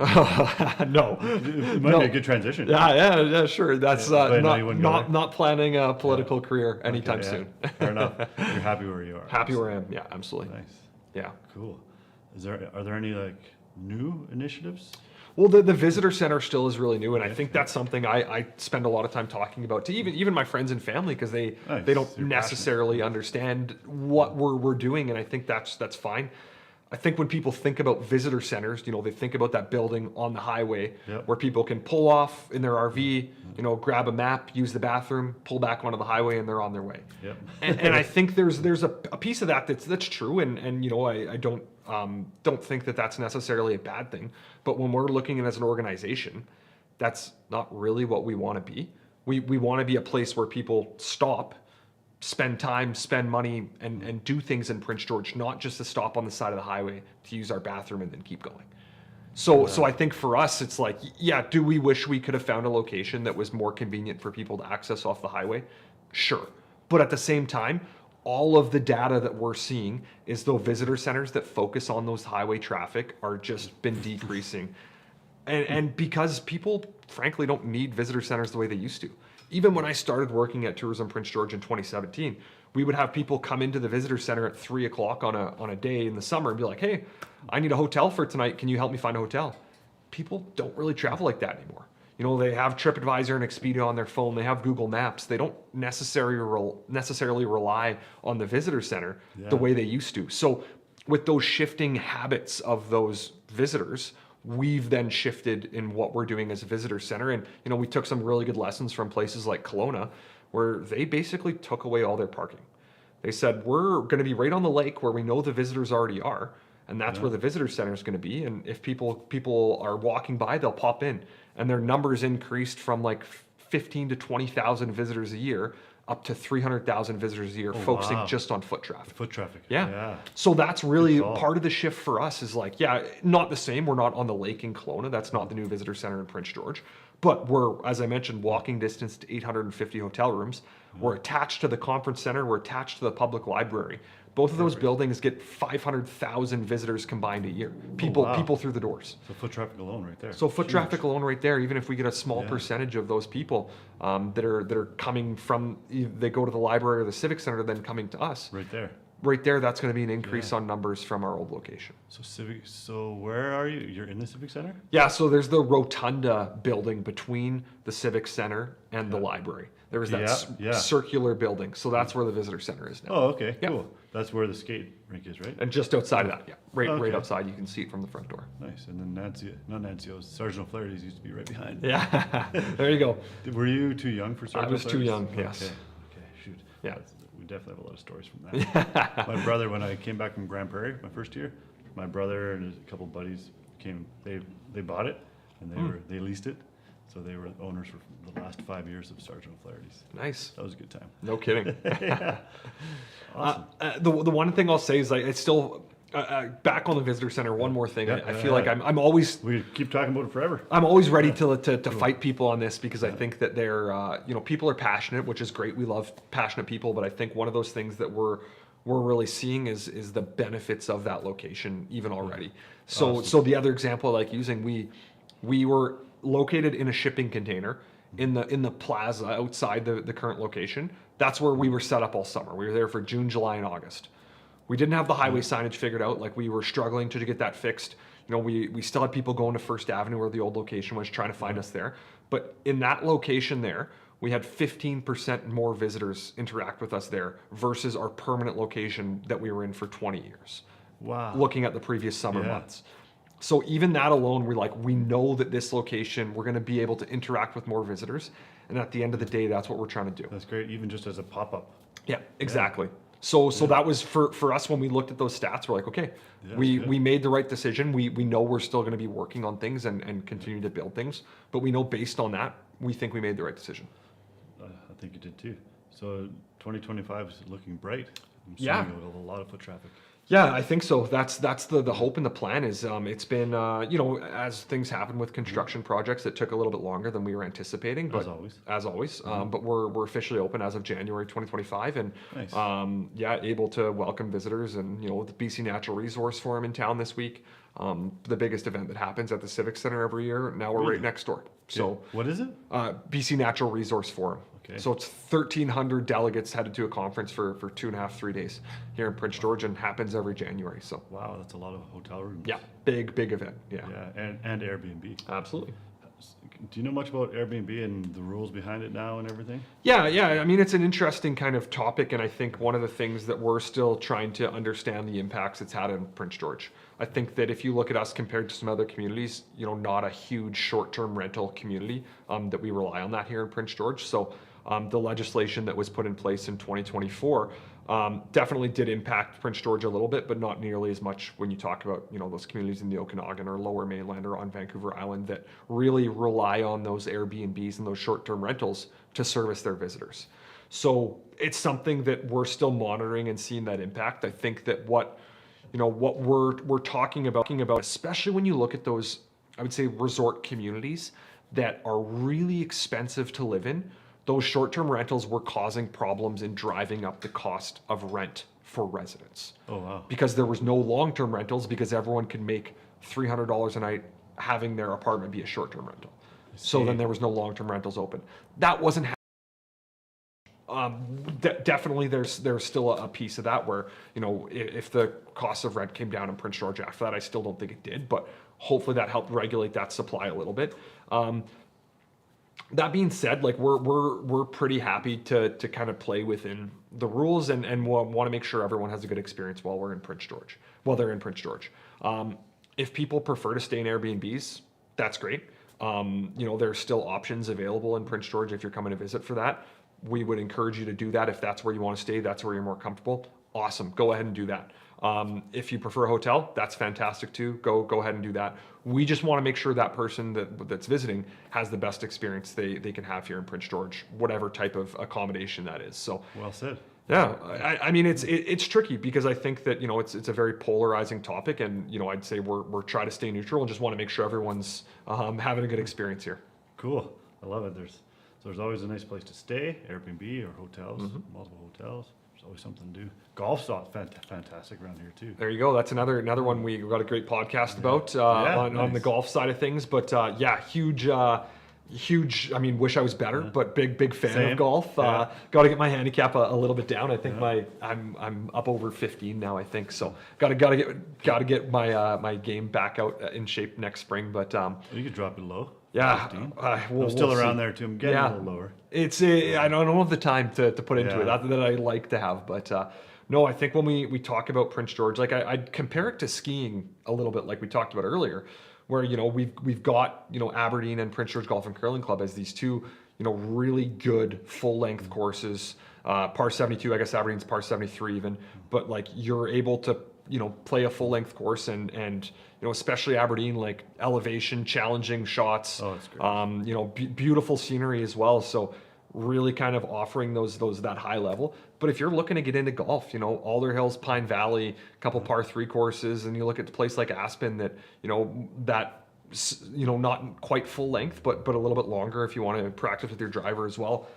no. it might No. be a good transition. Yeah, sure. That's Yeah, but I know you wouldn't go there. not planning a political career anytime Okay, soon. yeah. Fair enough. You're happy where you are. Happy where I am. Yeah, absolutely. Nice. Yeah. Cool. Are there any like new initiatives? Well, the visitor center still is really new, and I think that's something I spend a lot of time talking about to even my friends and family, because they Nice. they don't You're necessarily understand what we're doing, and I think that's fine. I think when people think about visitor centers, they think about that building on the highway Yep. where people can pull off in their RV, grab a map, use the bathroom, pull back onto the highway, and they're on their way. Yep. And I think there's a piece of that that's true, and I don't think that that's necessarily a bad thing. But when we're looking at it as an organization, that's not really what we want to be. We want to be a place where people stop, spend time, spend money, and do things in Prince George, not just to stop on the side of the highway to use our bathroom and then keep going. So I think for us, it's like, yeah, do we wish we could have found a location that was more convenient for people to access off the highway? Sure. But at the same time, all of the data that we're seeing is the visitor centers that focus on those highway traffic are just been decreasing. And because people, frankly, don't need visitor centers the way they used to. Even when I started working at Tourism Prince George in 2017, we would have people come into the visitor center at 3 o'clock on a day in the summer and be like, hey, I need a hotel for tonight. Can you help me find a hotel? People don't really travel like that anymore. They have TripAdvisor and Expedia on their phone. They have Google Maps. They don't necessarily rely on the visitor center the way they used to. So with those shifting habits of those visitors, we've then shifted in what we're doing as a visitor center. And, we took some really good lessons from places like Kelowna, where they basically took away all their parking. They said, we're going to be right on the lake where we know the visitors already are. And that's where the visitor center is going to be. And if people are walking by, they'll pop in. And their numbers increased from like 15 to 20,000 visitors a year up to 300,000 visitors a year, focusing just on foot traffic. Foot traffic. Yeah. So that's really Good call. part of the shift for us is like, not the same. We're not on the lake in Kelowna. That's not the new visitor center in Prince George. But we're, as I mentioned, walking distance to 850 hotel rooms. We're attached to the conference center. We're attached to the public library. Both of those buildings get 500,000 visitors combined a year. People through the doors. So foot traffic alone right there. So foot Huge. traffic alone right there, even if we get a small percentage of those people that are coming from, they go to the library or the civic center, then coming to us. Right there. That's going to be an increase on numbers from our old location. So where are you? You're in the civic center? Yeah, so there's the rotunda building between the civic center and the library. There was that circular building. So that's where the visitor center is now. Oh, okay, Yeah. cool. That's where the skate rink is, right? And just outside of that, right Okay. outside, you can see it from the front door. Nice. And then Sergeant O'Flaherty's used to be right behind. Yeah, there you go. Were you too young for Sergeant I was too O'Flaherty's? young, yes. Okay, shoot. Yeah. We definitely have a lot of stories from that. My brother, when I came back from Grand Prairie, my first year, my brother and a couple buddies came, they bought it and they leased it. So they were owners for the last 5 years of Sergeant O'Flaherty's. Nice. That was a good time. No kidding. Awesome. The one thing I'll say is like it's still back on the visitor center. One more thing, I feel like yeah. I'm always We could keep talking about it forever. I'm always ready to fight people on this because I think that they're people are passionate, which is great. We love passionate people, but I think one of those things that we're really seeing is the benefits of that location even already. So Awesome. so the other example I like using, we were located in a shipping container in the plaza outside the current location. That's where we were set up all summer. We were there for June, July, and August. We didn't have the highway signage figured out. Like we were struggling to get that fixed. We still had people going to First Avenue where the old location was, trying to find us there. But in that location there, we had 15% more visitors interact with us there versus our permanent location that we were in for 20 years. Wow. Looking at the previous summer months. So even that alone, we know that this location, we're going to be able to interact with more visitors. And at the end of the day, that's what we're trying to do. That's great, even just as a pop-up. Yeah, exactly. So that was for us when we looked at those stats, we're like, okay, Yeah, we good. made the right decision. We know we're still going to be working on things and continue to build things. But we know based on that, we think we made the right decision. I think you did too. So 2025 is looking bright. I'm Yeah. assuming we'll have a lot of foot traffic. Yeah, I think so. That's the hope and the plan is it's been as things happen with construction projects, it took a little bit longer than we were anticipating, but As always. but we're officially open as of January 2025 and Nice. able to welcome visitors and the BC Natural Resource Forum in town this week. the biggest event that happens at the Civic Center every year. Now we're right next door. So What is it? BC Natural Resource Forum. Okay. So it's 1,300 delegates headed to a conference for 2.5, 3 days here in Prince George, and happens every January. So Wow, that's a lot of hotel rooms. yeah, big event. Yeah, Yeah, and Airbnb. absolutely. Do you know much about Airbnb and the rules behind it now and everything? Yeah. I mean, it's an interesting kind of topic, and I think one of the things that we're still trying to understand the impacts it's had in Prince George. I think that if you look at us compared to some other communities, not a huge short-term rental community, that we rely on that here in Prince George. So the legislation that was put in place in 2024 definitely did impact Prince George a little bit, but not nearly as much when you talk about those communities in the Okanagan or Lower Mainland or on Vancouver Island that really rely on those Airbnbs and those short-term rentals to service their visitors. So it's something that we're still monitoring and seeing that impact. I think that what we're talking about, especially when you look at those, I would say, resort communities that are really expensive to live in, those short-term rentals were causing problems in driving up the cost of rent for residents. Oh, wow. Because there was no long-term rentals, because everyone could make $300 a night having their apartment be a short-term rental. So then there was no long-term rentals open. That wasn't definitely there's still a piece of that where, if the cost of rent came down in Prince George after that, I still don't think it did, but hopefully that helped regulate that supply a little bit. That being said, like we're pretty happy to kind of play within the rules and want to make sure everyone has a good experience while they're in Prince George. If people prefer to stay in Airbnbs, that's great. There's still options available in Prince George if you're coming to visit for that. We would encourage you to do that if that's where you want to stay, that's where you're more comfortable. Awesome, go ahead and do that. If you prefer a hotel, that's fantastic too. Go ahead and do that. We just want to make sure that person that's visiting has the best experience they can have here in Prince George, whatever type of accommodation that is. So Well said. yeah, I mean it's tricky because I think that it's a very polarizing topic, and I'd say we're trying to stay neutral and just want to make sure everyone's having a good experience here. Cool. I love it. There's always a nice place to stay, Airbnb or hotels, multiple hotels. There's always something to do. Golf's fantastic around here too. There you go. That's another one we've got a great podcast about on the nice. golf side of things. But huge. I mean, wish I was better, but big fan Same. of golf. Yeah. Got to get my handicap a little bit down. I think I'm up over 15 now. I think so. Got to get my game back out in shape next spring. But You could drop it low. yeah, 15. we'll I'm still see. around there too. I'm getting Yeah. a little lower. It's I don't have the time to put into it Yeah. that I like to have, but no, I think when we talk about Prince George, like I'd compare it to skiing a little bit, like we talked about earlier, where we've got Aberdeen and Prince George Golf and Curling Club as these two really good full length courses, par 72, I guess Aberdeen's par 73 even, but like you're able to play a full length course and especially Aberdeen, like elevation, challenging shots, Oh, it's great. beautiful scenery as well. So really kind of offering those that high level. But if you're looking to get into golf, Alder Hills, Pine Valley, a couple par 3 courses, and you look at a place like Aspen that, not quite full length, but a little bit longer if you want to practice with your driver as well.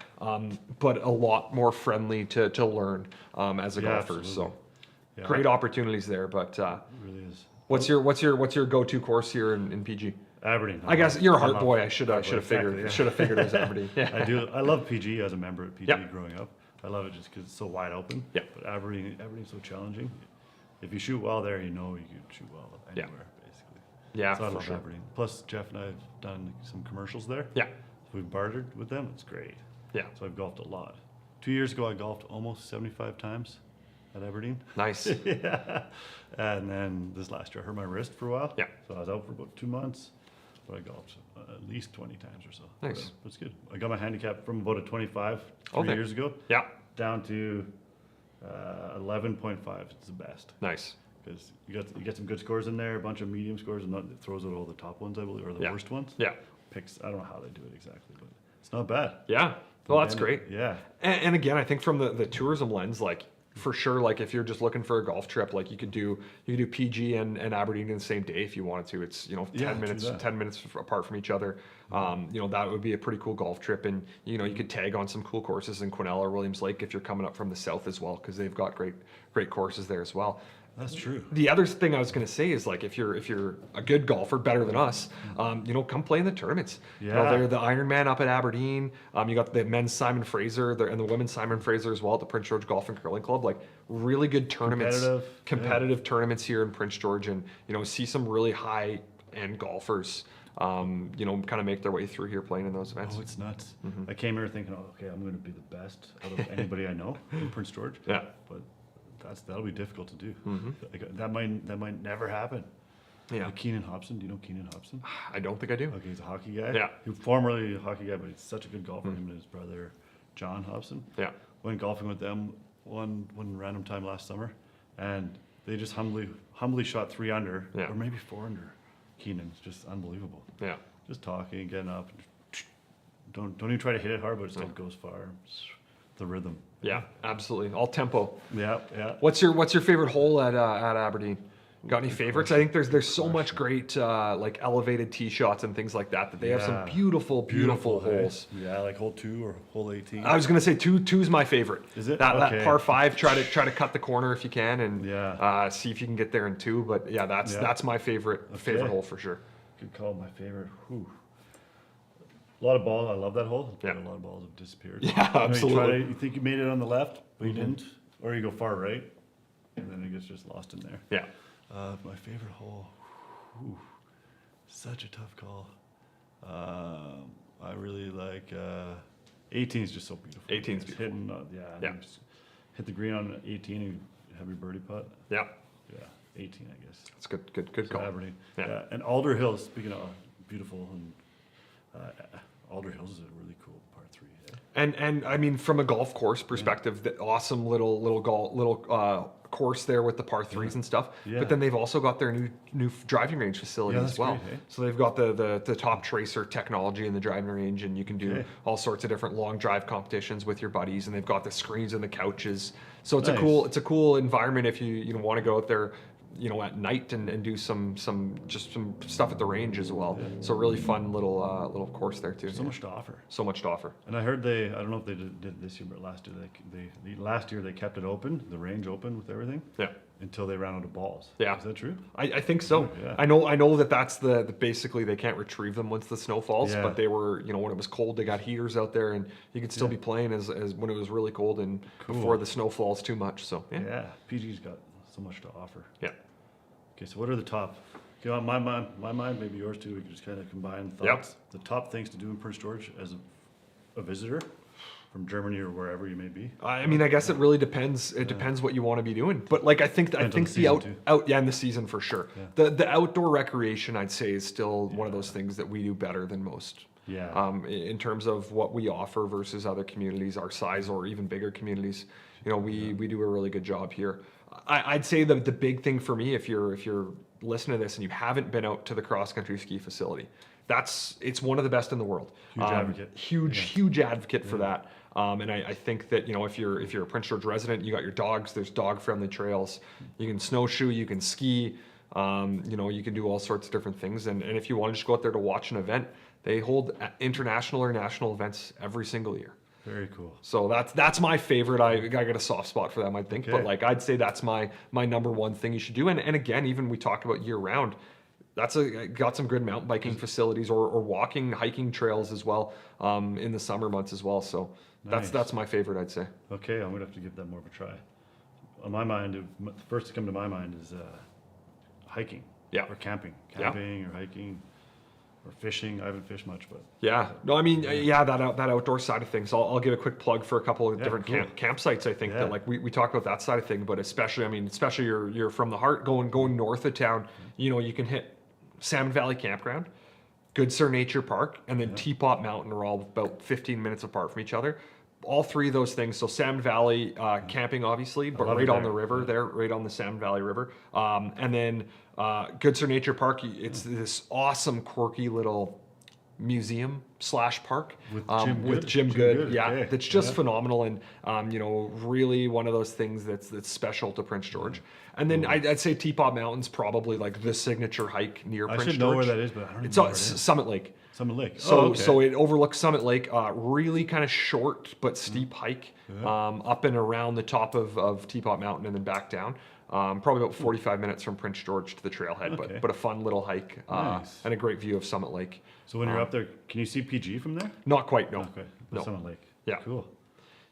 But a lot more friendly to learn as a Yeah, golfer. absolutely. So Yeah, great opportunities there. But it really is. what's your go-to course here in PG? Aberdeen. I guess you're a I heart love boy. I should have Heart boy, figured. exactly, yeah. Should have figured it was Aberdeen. Yeah. I do. I love PG as a member at PG Yep. growing up. I love it just because it's so wide open. Yep. But Aberdeen's so challenging. If you shoot well there, you can shoot well Yeah. anywhere, basically. Yeah, So I for love sure. Aberdeen. Plus, Jeff and I have done some commercials there. Yeah. We've bartered with them. It's great. Yeah. So I've golfed a lot. 2 years ago, I golfed almost 75 times at Aberdeen. Nice. Yeah. And then this last year, I hurt my wrist for a while. Yeah. So I was out for about 2 months, but I golfed at least 20 times or so. Nice. But it's good. I got my handicap from about a 25 Oh, 3 there. years ago Yeah. down to 11.5. It's the best Nice. because you get some good scores in there, a bunch of medium scores, and it throws out all the top ones, I believe, or the Yeah. worst ones. Yeah. Picks. I don't know how they do it exactly, but it's not bad. Yeah. Well, that's And- great. Yeah. And again, I think from the tourism lens, like for sure, like if you're just looking for a golf trip, like you could do PG and Aberdeen in the same day if you wanted to. It's 10 Yeah, do minutes that. 10 minutes apart from each other. That would be a pretty cool golf trip, and you could tag on some cool courses in Quesnel or Williams Lake if you're coming up from the south as well, because they've got great courses there as well. That's true. The other thing I was going to say is like if you're a good golfer, better than us, come play in the tournaments. Yeah. They're the Ironman up at Aberdeen. You got the men's Simon Fraser and the women's Simon Fraser as well at the Prince George Golf and Curling Club. Like really good tournaments, competitive tournaments here in Prince George, and see some really high end golfers. Kind of make their way through here playing in those events. Oh, it's nuts. I came here thinking, oh, okay, I'm going to be the best out of anybody I know in Prince George. Yeah. But that'll be difficult to do. Like, that might never happen. Yeah. Like Keenan Hobson. Do you know Keenan Hobson? I don't think I do. Okay, he's a hockey guy. Yeah. He was formerly a hockey guy, but he's such a good golfer. Him and his brother, John Hobson. Yeah. Went golfing with them one random time last summer, and they just humbly shot 3 under, Yeah. or maybe 4 under. Keenan's just unbelievable. Yeah. Just talking, getting up. Don't even try to hit it hard, but it still goes far. The rhythm. Yeah, absolutely. All tempo. Yeah, yeah. What's your favorite hole at Aberdeen? Got any favorites? I think there's so much great like elevated tee shots and things like that they have some Yeah. beautiful hey? holes. Yeah, like hole 2 or hole 18. I was gonna say two's my favorite. Is it? That Okay. par 5? Try to cut the corner if you can, and Yeah. see if you can get there in 2. But yeah, that's my favorite hole for sure. Good call. My favorite. Whew. A lot of balls. I love that hole. Yeah. But a lot of balls have disappeared. Yeah, absolutely. You think you made it on the left, but you didn't, or you go far right, and then it gets just lost in there. Yeah. My favorite hole. Whew. Such a tough call. I really like 18 is just so beautiful. 18 's Just beautiful. Hitting, Yeah. you just hit the green on 18 and have your birdie putt. Yeah. Yeah, 18, I guess. That's good So call. Aberdeen. Yeah. Yeah. And Alder Hills, speaking of beautiful, and Alder Hills is a really cool par 3. Yeah. And I mean, from a golf course perspective, the awesome little course there with the par 3s and stuff. Yeah. But then they've also got their new driving range facility Yeah, as that's well. great, eh? So they've got the top tracer technology in the driving range, and you can do Okay. all sorts of different long drive competitions with your buddies. And they've got the screens and the couches. So it's Nice. a cool environment if you want to go out there, at night and do some stuff at the range as well. So really fun little course there too. So much to offer. So much to offer. And I heard I don't know if they did this year, but last year they kept it open, the range open with everything, Yeah. until they ran out of balls. Yeah. Is that true? I think so. Yeah. I know that's the basically they can't retrieve them once the snow falls, Yeah. but they were, when it was cold, they got heaters out there and you could still be playing as when it was really cold and before the snow falls too much. So yeah. Yeah. PG's got so much to offer. Yeah. Okay, so what are the top? Okay, on my mind, maybe yours too. We can just kind of combine thoughts. The top things to do in Prince George as a visitor from Germany or wherever you may be. I mean, I guess it really depends. It depends what you want to be doing. But like, I think Depends on the the season, out in the season for sure. Yeah. The outdoor recreation, I'd say, is still one of those things that we do better than most. Yeah. In terms of what we offer versus other communities our size or even bigger communities, we do a really good job here. I'd say the big thing for me, if you're listening to this and you haven't been out to the cross country ski facility, it's one of the best in the world. Huge advocate. Huge advocate for that. And I think that if you're a Prince George resident, you got your dogs. There's dog friendly trails. You can snowshoe. You can ski. You can do all sorts of different things. And if you want to just go out there to watch an event, they hold international or national events every single year. Very cool. So that's my favorite. I got a soft spot for them, I think. Okay. But like I'd say that's my number one thing you should do. And again, even we talk about year round. Got some good mountain biking facilities or walking, hiking trails as well in the summer months as well. So Nice. that's my favorite, I'd say. Okay, I'm gonna have to give that more of a try. On my mind, the first to come to my mind is hiking. Yeah. Or camping. Yeah. Camping or hiking or fishing. I haven't fished much, but Yeah, no, I mean, that outdoor side of things. I'll give a quick plug for a couple of different cool. campsites. I think Yeah. that like we talk about that side of thing, but especially you're from the heart going north of town. You can hit Salmon Valley Campground, Good Sir Nature Park, and then Teapot Mountain are all about 15 minutes apart from each other. All three of those things. So Salmon Valley camping, obviously, but love right it on there. the river there, right on the Salmon Valley River. And then Good Sir Nature Park, it's this awesome, quirky little museum / park With Jim with Good? Jim Jim Good. Good, Yeah, okay. that's just Yeah. phenomenal and really one of those things that's special to Prince George. And then I'd say Teapot Mountain's probably like the signature hike near I Prince should George. know where that is, but I don't even It's know on where it is. Summit Lake. Summit Lake. So, Oh, okay. so it overlooks Summit Lake. Really kind of short but steep hike up and around the top of Teapot Mountain and then back down. Probably about 45 minutes from Prince George to the trailhead, Okay. but a fun little hike Nice. and a great view of Summit Lake. So when you're up there, can you see PG from there? Not quite, no. Okay. No. Summit Lake. Yeah. Cool.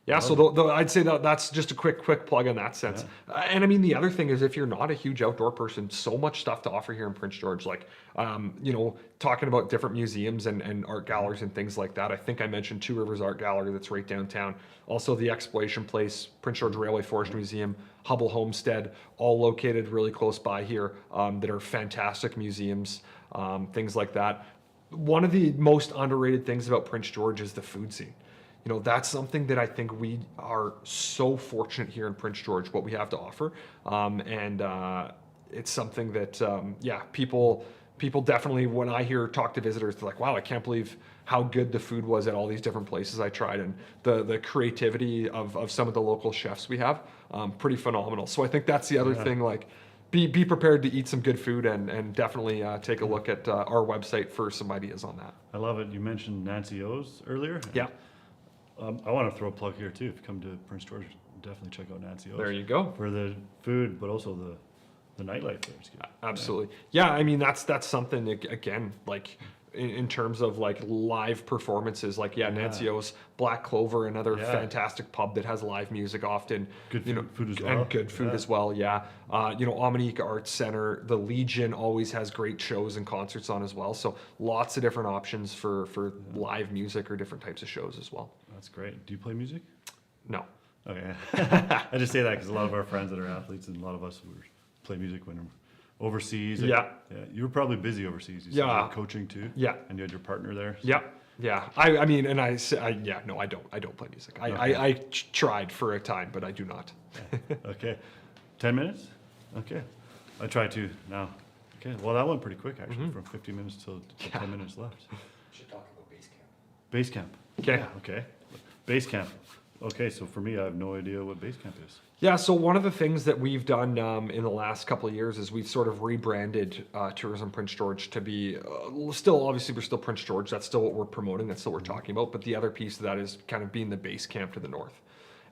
Yeah, so I'd say that's just a quick plug in that sense. And I mean, the other thing is if you're not a huge outdoor person, so much stuff to offer here in Prince George. Like, talking about different museums and art galleries and things like that. I think I mentioned Two Rivers Art Gallery that's right downtown. Also the Exploration Place, Prince George Railway Forestry Museum, Hubble Homestead, all located really close by here that are fantastic museums, things like that. One of the most underrated things about Prince George is the food scene. That's something that I think we are so fortunate here in Prince George, what we have to offer. And it's something that, people definitely, when I talk to visitors, they're like, wow, I can't believe how good the food was at all these different places I tried. And the creativity of some of the local chefs we have, pretty phenomenal. So I think that's the other thing, like, be prepared to eat some good food and definitely take a look at our website for some ideas on that. I love it. You mentioned Nancy O's earlier. Yeah. I want to throw a plug here too. If you come to Prince George, definitely check out Nancy O's. There you go. For the food, but also the nightlife there. It's good. Absolutely. Yeah, I mean that's something again, like in terms of like live performances, like Nancy O's, Black Clover, another fantastic pub that has live music often. Good food as well. And good food as well, yeah. Omnique Arts Center, the Legion always has great shows and concerts on as well. So lots of different options for live music or different types of shows as well. That's great. Do you play music? No. Okay. I just say that because a lot of our friends that are athletes and a lot of us who play music when we're overseas. Yeah. You were probably busy overseas. You said you were coaching too. Yeah. And you had your partner there. So. Yeah. I mean, and I don't play music. I tried for a time, but I do not. Okay. 10 minutes? Okay. I try to now. Okay. Well, that went pretty quick actually, from 50 minutes till 10 minutes left. Should talk about base camp. Base camp. Okay. Yeah, okay. Base camp. Okay, so for me, I have no idea what base camp is. Yeah, so one of the things that we've done in the last couple of years is we've sort of rebranded Tourism Prince George to be still, obviously, we're still Prince George. That's still what we're promoting. That's still what we're talking about. But the other piece of that is kind of being the base camp to the north.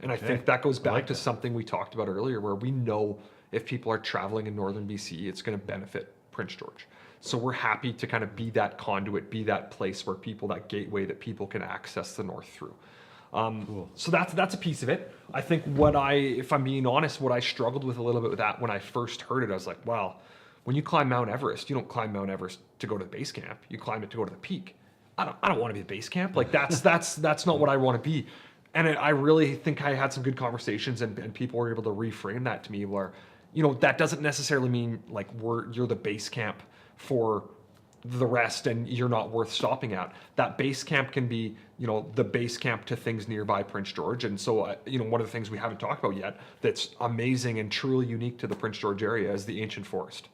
And I think that goes back to something we talked about earlier, where we know if people are traveling in northern BC, it's going to benefit Prince George. So we're happy to kind of be that conduit, be that place where people, that gateway that people can access the north through. Cool. So that's a piece of it. I think if I'm being honest, what I struggled with a little bit with that when I first heard it, I was like, well, when you climb Mount Everest, you don't climb Mount Everest to go to the base camp. You climb it to go to the peak. I don't want to be the base camp. Like that's not what I want to be. And I really think I had some good conversations and people were able to reframe that to me where, that doesn't necessarily mean like you're the base camp for the rest and you're not worth stopping at. That base camp can be, the base camp to things nearby Prince George. And so, one of the things we haven't talked about yet that's amazing and truly unique to the Prince George area is the ancient forest.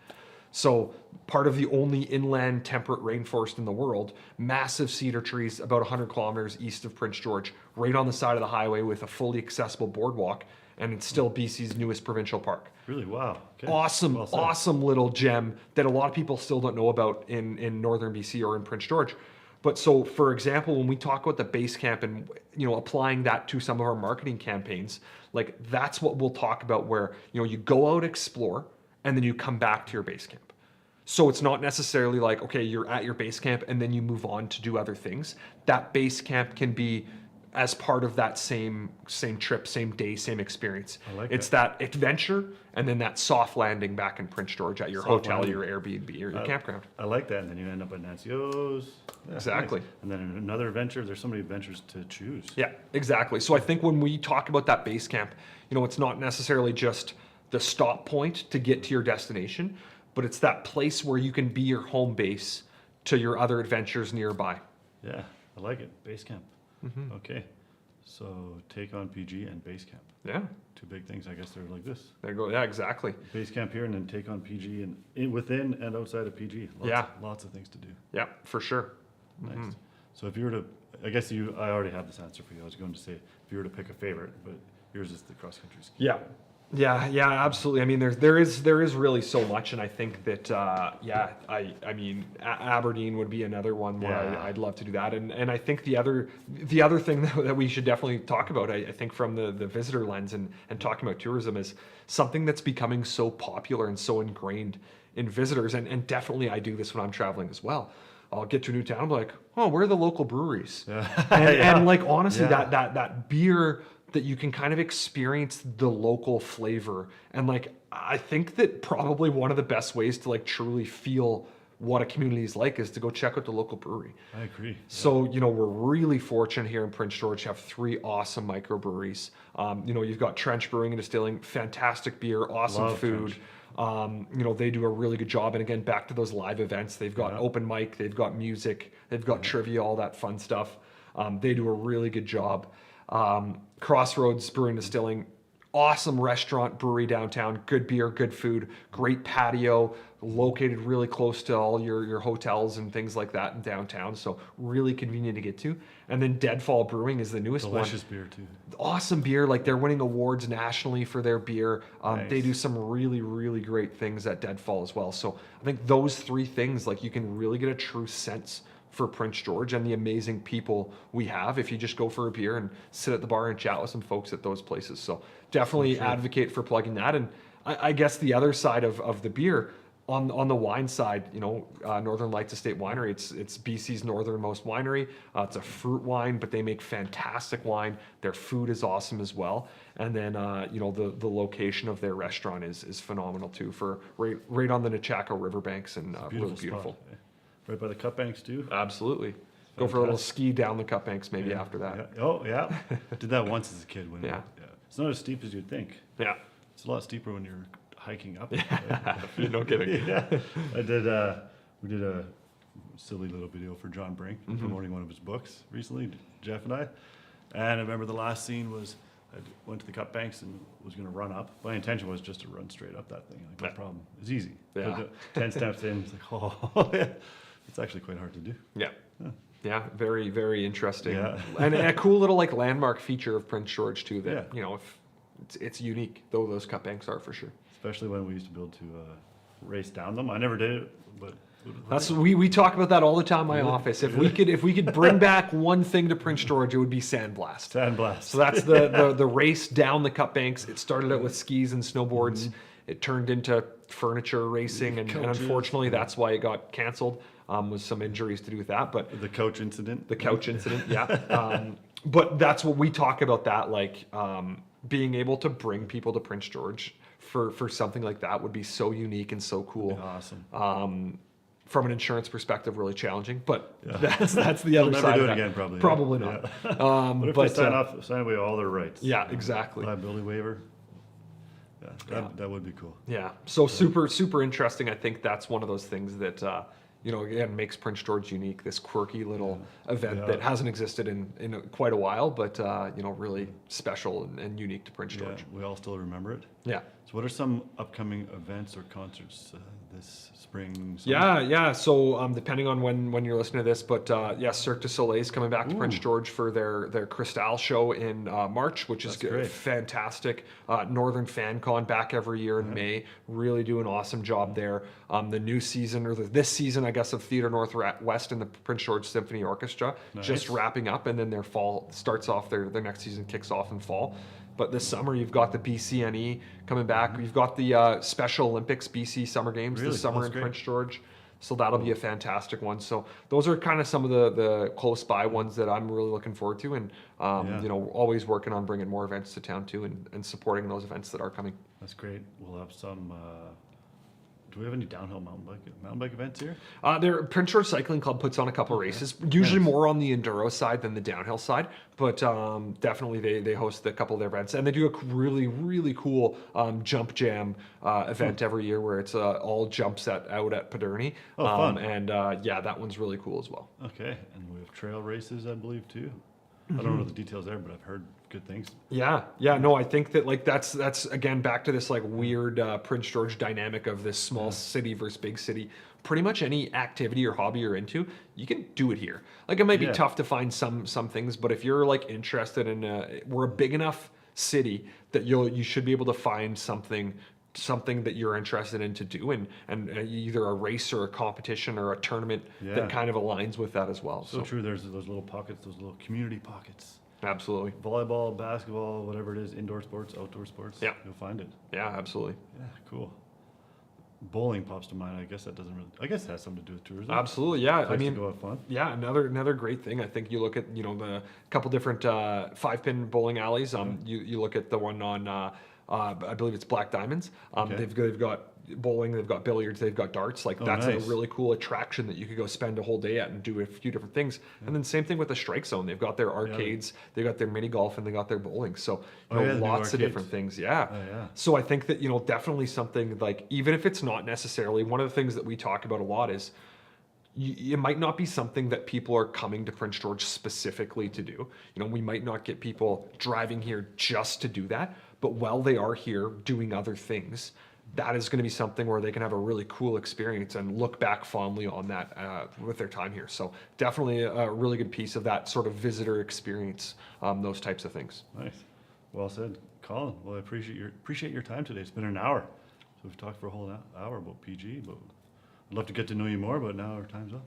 So part of the only inland temperate rainforest in the world, massive cedar trees about 100 kilometers east of Prince George, right on the side of the highway with a fully accessible boardwalk, and it's still BC's newest provincial park. Really? Wow. Okay. Awesome, Well said. awesome little gem that a lot of people still don't know about in northern BC or in Prince George. But so, for example, when we talk about the base camp and applying that to some of our marketing campaigns, like that's what we'll talk about where you go out, explore, and then you come back to your base camp. So it's not necessarily like, okay, you're at your base camp and then you move on to do other things. That base camp can be as part of that same trip, same day, same experience. I like it's that adventure and then that soft landing back in Prince George at your Soft hotel, landing. your Airbnb, or your campground. I like that. And then you end up at Nancy O's. Yeah, Exactly. nice. And then another adventure. There's so many adventures to choose. Yeah, exactly. So I think when we talk about that base camp, it's not necessarily just the stop point to get to your destination, but it's that place where you can be your home base to your other adventures nearby. Yeah, I like it. Base camp. Okay. So take on PG and base camp. Yeah, Two big things. I guess they're like this. there you go. Yeah, exactly. Base camp here and then take on PG and within and outside of PG. Lots of things to do. Yeah, for sure. Nice. So if you were to, I guess I already have this answer for you. I was going to say if you were to pick a favorite, but yours is the cross country ski. Yeah. Yeah, absolutely. I mean, there is really so much, and I think that I mean Aberdeen would be another one where Yeah. I'd love to do that, and I think the other thing that we should definitely talk about, I think from the visitor lens and talking about tourism is something that's becoming so popular and so ingrained in visitors, and definitely I do this when I'm traveling as well. I'll get to a new town, I'm like, oh, where are the local breweries? And like honestly, Yeah. that beer that you can kind of experience the local flavor. And like I think that probably one of the best ways to like truly feel what a community is like is to go check out the local brewery. I agree. So, we're really fortunate here in Prince George to have 3 awesome microbreweries. You've got Trench Brewing and Distilling, fantastic beer, awesome Love food. They do a really good job. And again, back to those live events, they've got open mic, they've got music, they've got trivia, all that fun stuff. They do a really good job. Crossroads Brewing Distilling, awesome restaurant, brewery downtown, good beer, good food, great patio, located really close to all your hotels and things like that in downtown. So really convenient to get to. And then Deadfall Brewing is the newest Delicious one. beer too. Awesome beer. Like they're winning awards nationally for their beer. Nice. They do some really, really great things at Deadfall as well. So I think those 3 things, like you can really get a true sense for Prince George and the amazing people we have if you just go for a beer and sit at the bar and chat with some folks at those places. So definitely advocate for plugging that. And I guess the other side of the beer, on the wine side, Northern Lights Estate Winery, it's BC's northernmost winery. It's a fruit wine, but they make fantastic wine. Their food is awesome as well. And then, the location of their restaurant is phenomenal too, for right on the Nechako riverbanks, and really beautiful. Spot, eh? Right by the cut banks too. Absolutely. Go for a little ski down the cut banks maybe after that. Yeah. Oh yeah, did that once as a kid. Yeah. It's not as steep as you'd think. Yeah. It's a lot steeper when you're hiking up. No kidding. Yeah, I did. We did a silly little video for John Brink promoting one of his books recently, Jeff and I. And I remember the last scene was I went to the cut banks and was going to run up. My intention was just to run straight up that thing. Like no problem. It's easy. Yeah. But 10 steps in, it's like oh, yeah. It's actually quite hard to do. Yeah. Yeah, very, very interesting. Yeah. And a cool little like landmark feature of Prince George too that, Yeah. if it's unique, though those cut banks are for sure. Especially when we used to be able to race down them. I never did it, but That's we talk about that all the time in my office. If we could bring back one thing to Prince George, it would be sandblast. sandblast. So that's the race down the cut banks. It started out with skis and snowboards. It turned into furniture racing, and unfortunately, that's why it got canceled. Was some injuries to do with that, but The couch incident. the couch incident, yeah. But that's what we talk about. That like being able to bring people to Prince George for something like that would be so unique and so cool. Awesome. From an insurance perspective, really challenging, but that's the other They'll side. never do of it that. again, probably. Probably not. What if but they sign away all their rights? yeah, exactly. Liability waiver. Yeah, that would be cool. Yeah. So super interesting. I think that's one of those things that again makes Prince George unique. This quirky little event that hasn't existed in quite a while, but really special and unique to Prince Yeah, George. we all still remember it. Yeah. So, what are some upcoming events or concerts this spring? Summer? Yeah. So depending on when you're listening to this, but Cirque du Soleil is coming back to Prince George for their Cristal show in March, which is That's great. fantastic. Northern Fan Con back every year in May, really do an awesome job there. The new season, or this season, I guess, of Theatre Northwest and the Prince George Symphony Orchestra just wrapping up, and then their fall starts off. Their next season kicks off in fall. But this summer, you've got the BCNE coming back. You've got the Special Olympics BC Summer Games Really? this summer That's in great. Prince George. So that'll be a fantastic one. So those are kind of some of the close by ones that I'm really looking forward to. And, always working on bringing more events to town too, and supporting those events that are coming. That's great. We'll have some. Do we have any downhill mountain bike events here? Their Prince George Cycling Club puts on a couple races, usually more on the enduro side than the downhill side, but definitely they host a couple of their events, and they do a really, really cool jump jam event every year where it's all jumps out at Paderni. Oh, fun. And that one's really cool as well. Okay, and we have trail races, I believe, too. I don't know the details there, but I've heard good things. Yeah. No, I think that like that's again back to this like weird Prince George dynamic of this small city versus big city. Pretty much any activity or hobby you're into, you can do it here. Like it might be tough to find some things, but if you're like interested in, we're a big enough city, that you should be able to find something that you're interested in to do, and either a race or a competition or a tournament Yeah. that kind of aligns with that as well. So true. There's those little pockets, those little community pockets. Absolutely. Volleyball, basketball, whatever it is, indoor sports, outdoor sports. Yeah. You'll find it. Yeah, absolutely. Yeah, cool. Bowling pops to mind. I guess that doesn't really. I guess it has something to do with tourism. Absolutely. Yeah. Place I to mean, go have fun. yeah, another great thing. I think you look at the couple different 5-pin bowling alleys. You look at the one on I believe it's Black Diamonds. Okay. They've got bowling, they've got billiards, they've got darts. Like that's nice. a really cool attraction that you could go spend a whole day at and do a few different things. And then same thing with the Strike Zone. They've got their arcades, they've got their mini golf, and they got their bowling. So Oh, yeah, the new lots of arcades. different things. Yeah. Oh, yeah. So I think that definitely something like, even if it's not necessarily one of the things that we talk about a lot is, it might not be something that people are coming to Prince George specifically to do. We might not get people driving here just to do that, but while they are here doing other things, that is going to be something where they can have a really cool experience and look back fondly on that with their time here. So definitely a really good piece of that sort of visitor experience, those types of things. Nice. Well said, Colin. Well, I appreciate your time today. It's been an hour. So we've talked for a whole hour about PG, but I'd love to get to know you more, but now our time's up.